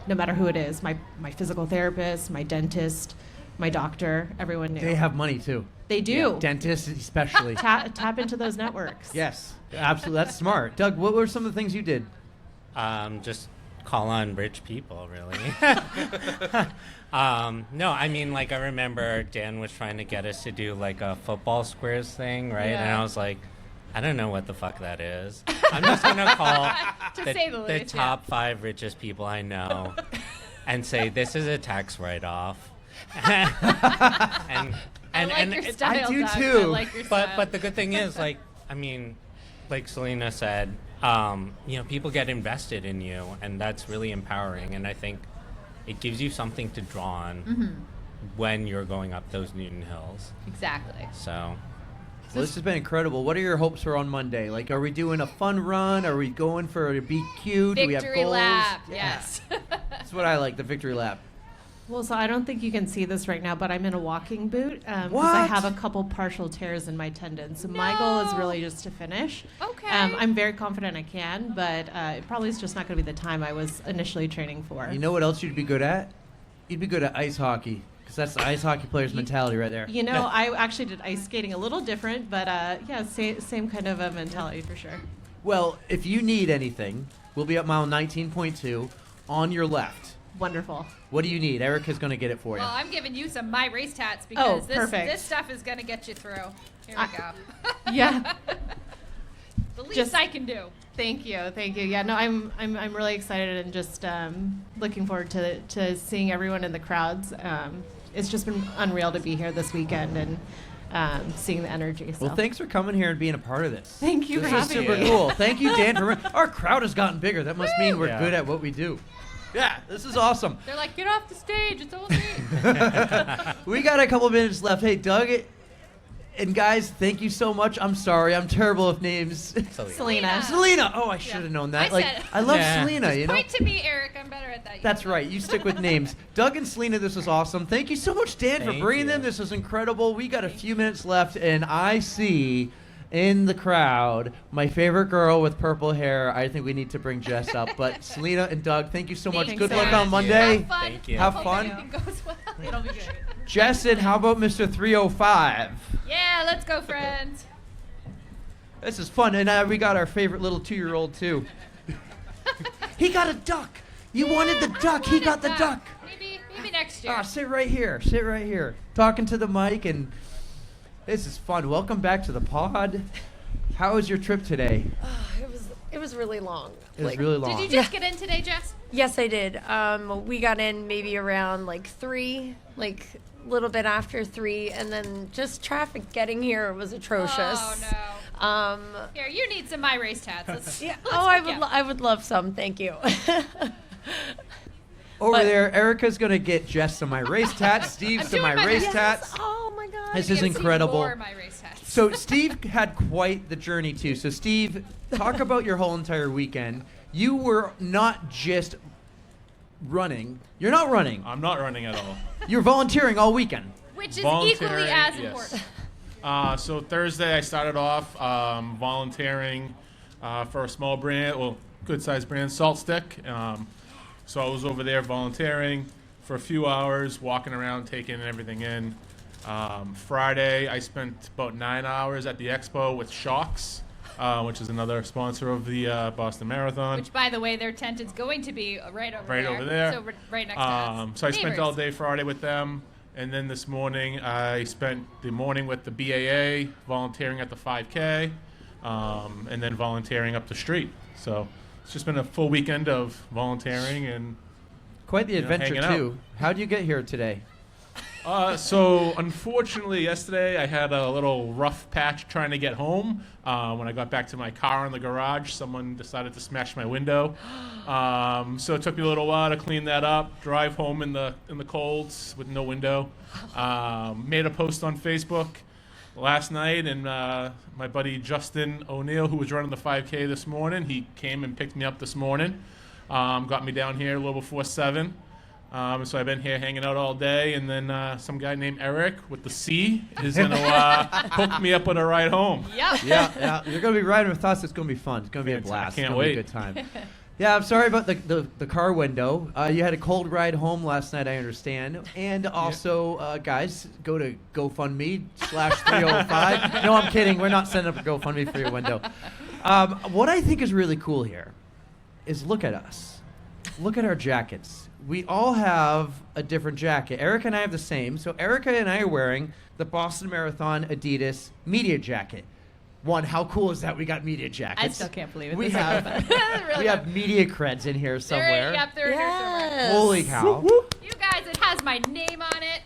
no matter who it is. My physical therapist, my dentist, my doctor, everyone knew. They have money too. They do. Yeah, dentists especially. Tap into those networks. Yes, absolutely. That's smart. Doug, what were some of the things you did? Just call on rich people, really. No, I mean, like, I remember Dan was trying to get us to do, like, a football squares thing, right? Yeah. And I was like, I don't know what the fuck that is. I'm just going to call say the the least, top 5 richest people I know and say, this is a tax write-off. and I like your style, I do Doug. too. I like your style. But the good thing is, like, I mean, like Selena said, people get invested in you, and that's really empowering. And I think it gives you something to draw on when you're going up those Newton Hills. Exactly. So, Well, this has been incredible. What are your hopes for on Monday? Like, are we doing a fun run? Are we going for a BQ? Do we have Victory goals? lap. Yeah. Yes. That's what I like, the victory lap. Well, so I don't think you can see this right now, but I'm in a walking boot because What? I have a couple partial tears in my tendons. So my goal is really just to finish. Okay. I'm very confident I can, but it probably is just not going to be the time I was initially training for. You know what else you'd be good at? You'd be good at ice hockey, because that's the ice hockey player's mentality right there. You know, I actually did ice skating a little different, but yeah, same kind of a mentality for sure. Well, if you need anything, we'll be at mile 19.2 on your left. Wonderful. What do you need? Erica's going to get it for you. Well, I'm giving you some My Race tats because perfect. this stuff is going to get you through. Here we go. Yeah. The least Just- I can do. Thank you. Yeah, no, I'm really excited and just looking forward to seeing everyone in the crowds. It's just been unreal to be here this weekend and seeing the energy. So. Well, thanks for coming here and being a part of this. Thank you This for is having super me. cool. Thank you, Dan. Our crowd has gotten bigger. That must mean we're Yeah. good at what we do. Yeah, this is awesome. They're like, get off the stage. It's all me. We got a couple minutes left. Hey, Doug and guys, thank you so much. I'm sorry, I'm terrible with names. Selena. Selena. Oh, I should have known that. I said it. I love Yeah. Selena. You know. Point to me, Eric. I'm better at that. That's right. You stick with names. Doug and Selena, this was awesome. Thank you so much, Dan, for Thank bringing you. them. This was incredible. We got a few minutes left, and I see in the crowd my favorite girl with purple hair. I think we need to bring Jess up. But Selena and Doug, thank you so much. Thanks Good so luck much. on Monday. Have fun. Thank you. Have Hope fun. everything goes well. It'll be good. Jess, and how about Mr. 305? Yeah, let's go, friends. This is fun, and we got our favorite little 2-year-old too. He got a duck. You wanted the duck. He got the duck. Maybe next year. Ah, sit right here. Sit right here. Talking to the mic, and this is fun. Welcome back to the pod. How was your trip today? It was really long. It was really long. Did you just get in today, Jess? Yes, I did. We got in maybe around 3, a little bit after 3, and then just traffic getting here was atrocious. Oh no. Here, you need some My Race tats. Let's hook you up. I would love some. Thank you. Over there, Erica's gonna get Jess some My Race tats. Steve some doing My my Race best. tats. Oh my God. This Give is Steve incredible. more My Race tats. So Steve had quite the journey too. So Steve, talk about your whole entire weekend. You were not just running. You're not running. I'm not running at all. You're volunteering all weekend. Which is Volunteering, equally as yes. important. So Thursday I started off volunteering for a small brand, well, good-sized brand, Salt Stick. So I was over there volunteering for a few hours, walking around, taking everything in. Friday I spent about 9 hours at the expo with Shocks, which is another sponsor of the Boston Marathon. Which, by the way, their tent is going to be right over Right there. over there. So right next to us. So I spent Neighbors. all day Friday with them, and then this morning I spent the morning with the BAA, volunteering at the 5K, and then volunteering up the street. So it's just been a full weekend of volunteering and Quite the adventure, hanging out. too. How'd you get here today? So unfortunately, yesterday I had a little rough patch trying to get home. When I got back to my car in the garage, someone decided to smash my window. So it took me a little while to clean that up, drive home in the colds with no window. Made a post on Facebook last night, and my buddy Justin O'Neill, who was running the 5K this morning, he came and picked me up this morning. Got me down here a little before 7. So I've been here hanging out all day, and then some guy named Eric with the C is going to hook me up with a ride home. Yep. Yeah. You're going to be riding with us. It's going to be fun. It's going to be a blast. I can't it's gonna wait. Be a good time. Yeah, I'm sorry about the car window. You had a cold ride home last night, I understand. And also, guys, go to GoFundMe/305. No, I'm kidding. We're not setting up a GoFundMe for your window. What I think is really cool here is look at us. Look at our jackets. We all have a different jacket. Erica and I have the same. So Erica and I are wearing the Boston Marathon Adidas media jacket. One, how cool is that? We got media jackets. I still can't believe it. We This have is really we have media creds in here somewhere. They're here somewhere. Holy cow! You guys, it has my name on it.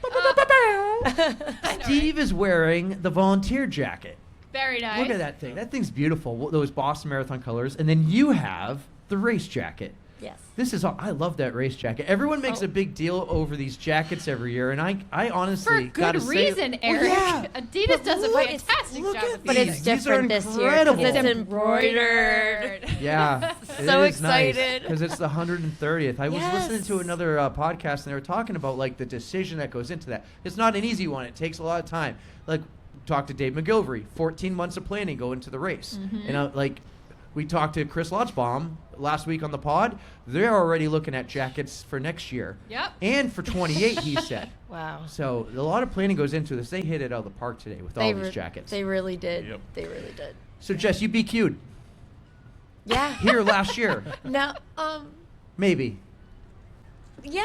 Steve is wearing the volunteer jacket. Very nice. Look at that thing. That thing's beautiful. Those Boston Marathon colors, and then you have the race jacket. Yes. This is I love that race jacket. Everyone makes a big deal over these jackets every year, and I honestly For gotta good say, reason, Eric. yeah. Adidas does a fantastic job with But these. it's These are different this year incredible. because it's embroidered. Yeah, So excited. because it's the 130th. I was listening Yes. to another podcast, and they were talking about like the decision that goes into that. It's not an easy one. It takes a lot of time. Like, talk to Dave McGilvery. 14 months of planning go into the race. And we talked to Chris Lotzbaum last week on the pod. They're already looking at jackets for next year. Yep. And for 28, he said. Wow. So a lot of planning goes into this. They hit it out of the park today with all these jackets. They really did. Yep. They really did. So Jess, you BQ'd Yeah. here last year. No. Maybe. Yeah.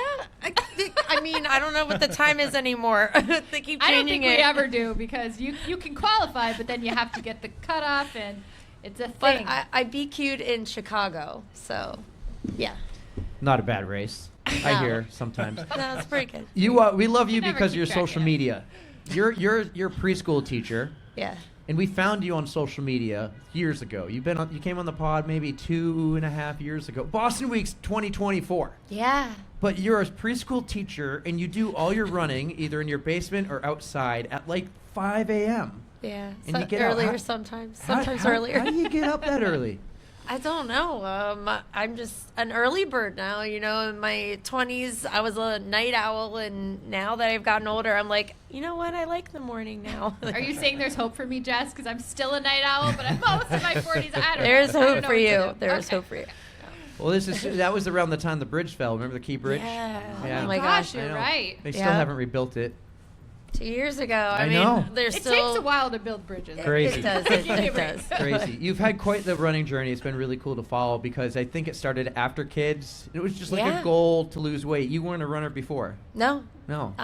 I mean, I don't know what the time is anymore. They keep I don't changing think it. we ever do because you can qualify, but then you have to get the cutoff, and it's a But thing. I BQ'd in Chicago, so yeah. Not a bad race. I No. hear sometimes. No, it's pretty good. You, we love you Never because of keep your track of social it. media. You're a preschool teacher, Yeah. and we found you on social media years ago. You came on the pod maybe 2.5 years ago. Boston Week's 2024. Yeah. But you're a preschool teacher, and you do all your running either in your basement or outside at like 5 a.m. Yeah. And you get out. earlier How- sometimes. How- Sometimes how- earlier. How do you get up that early? I don't know. I'm just an early bird now. You know, in my 20s, I was a night owl, and now that I've gotten older, I'm like, you know what? I like the morning now. Are you saying there's hope for me, Jess? Because I'm still a night owl, but I'm almost in my 40s. I don't There's know. I don't hope know for what to you. do. There's Okay. hope for you. Well, that was around the time the bridge fell. Remember the Key Bridge? Yeah. Yeah. Oh my Gosh, gosh. you're I know. right. They still Yeah. haven't rebuilt it. 2 years ago. I I mean, know. there's It still. takes a while to build bridges. Crazy. It does. Give me a It break. does. Crazy. You've had quite the running journey. It's been really cool to follow because I think it started after kids. It was just like a Yeah. goal to lose weight. You weren't a runner before. No. No.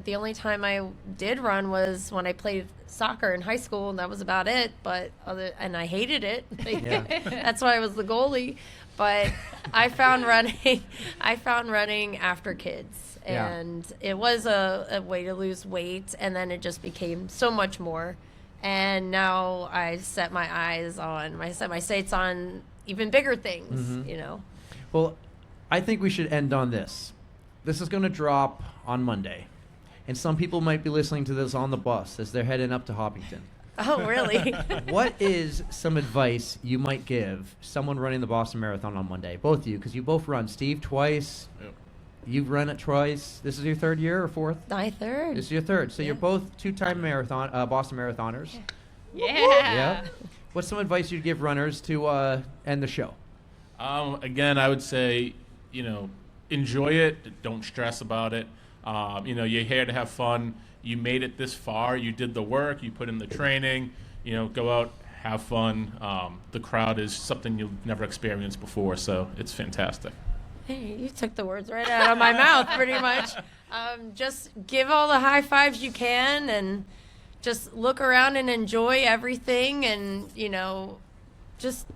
The only time I did run was when I played soccer in high school, and that was about it. And I hated it. Yeah. That's why I was the goalie. But I found running. I found running after kids, Yeah. and it was a way to lose weight. And then it just became so much more. And now I set my sights on even bigger things. Mhm. You know. Well, I think we should end on this. This is going to drop on Monday. And some people might be listening to this on the bus as they're heading up to Hopkinton. Oh, really? What is some advice you might give someone running the Boston Marathon on Monday? Both of you, because you both run. Steve, twice. Yep. You've run at Troy's. This is your third year or fourth? My third. This is your third. So you're both two-time Boston marathoners. Yeah. What's some advice you'd give runners to end the show? Again, I would say, enjoy it. Don't stress about it. You're here to have fun. You made it this far. You did the work. You put in the training. Go out, have fun. The crowd is something you've never experienced before, so it's fantastic. Hey, you took the words right out of my mouth, pretty much. Just give all the high fives you can, and just look around and enjoy everything, and just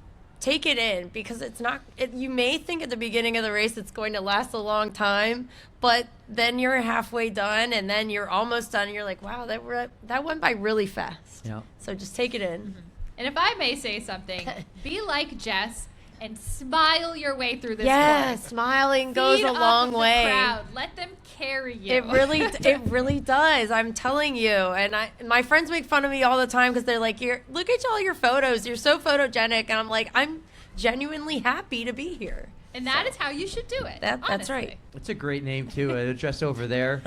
take it in, because it's not. You may think at the beginning of the race it's going to last a long time, but then you're halfway done, and then you're almost done, and you're like, wow, that went by really fast. Yeah. So just take it in. Mm-hmm. And if I may say something, be like Jess and smile your way through this Yeah, course. smiling goes Feed a off long of the way. crowd. Let them carry you. It really does. I'm telling you. And my friends make fun of me all the time because they're like, look at all your photos. You're so photogenic. And I'm like, I'm genuinely happy to be here. And that is how you should do it. That's right. It's a great name, too. Jess over there.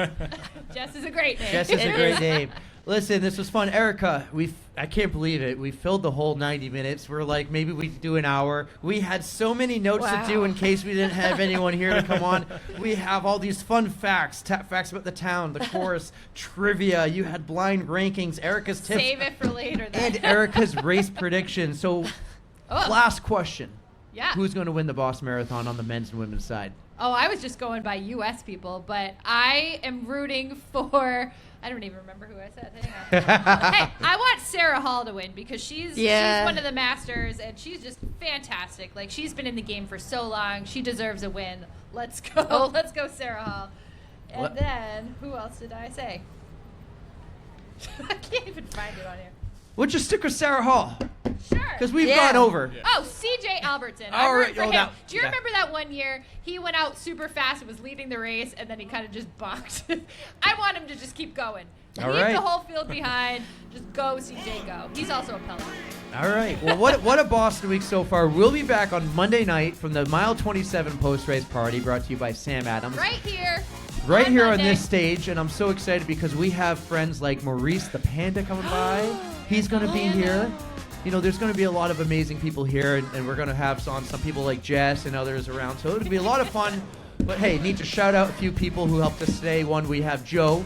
Jess is a great name. Jess is a great name. Listen, this was fun. Erica, I can't believe it. We filled the whole 90 minutes. We're like, maybe we could do an hour. We had so many notes to do in case we didn't have anyone here to come on. We have all these fun facts, facts about the town, the course, trivia. You had blind rankings, Erica's tips. Save it for later, then. And Erica's race prediction. So, last question. Yeah. Who's going to win the Boston Marathon on the men's and women's side? Oh, I was just going by U.S. people, but I am rooting for... I don't even remember who I said. Hang on. Hey, I want Sarah Hall to win because she's one of the masters, and she's just fantastic. Like, she's been in the game for so long. She deserves a win. Let's go. Let's go, Sarah Hall. And then, who else did I say? I can't even find it on here. We'll just stick with Sarah Hall. Sure. Because we've gone over. Yeah. Oh, C.J. Albertson. All right. For him. Do you remember that one year he went out super fast and was leading the race, and then he kind of just bonked? I want him to just keep going. All Leave right. the whole field behind. Just go, C.J. Go. He's also a Peloton. All right. Well, what a Boston week so far. We'll be back on Monday night from the Mile 27 post-race party brought to you by Sam Adams. Right here. Right here on Monday. this stage, and I'm so excited because we have friends like Maurice the Panda coming by. He's going to be here. There's going to be a lot of amazing people here, and we're going to have some people like Jess and others around. So it'll be a lot of fun. But hey, need to shout out a few people who helped us today. One, we have Joe,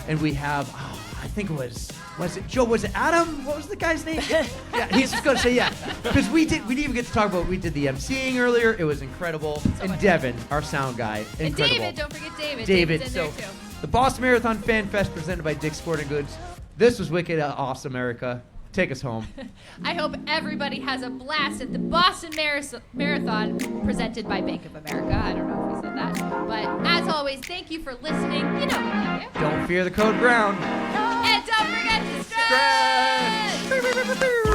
and we have, I think it was it Joe? Was it Adam? What was the guy's name? Yeah, he's just going to say yeah. Because we didn't even get to talk about, we did the emceeing earlier. It was incredible. And Devin, our sound guy, incredible. And David, don't forget David. David, David's in so there too. the Boston Marathon Fan Fest presented by Dick's Sporting Goods. This was wicked awesome, Erica. Take us home. I hope everybody has a blast at the Boston Marathon presented by Bank of America. I don't know if we said that. But as always, thank you for listening. We love you. Don't fear the code brown. And don't forget to stretch!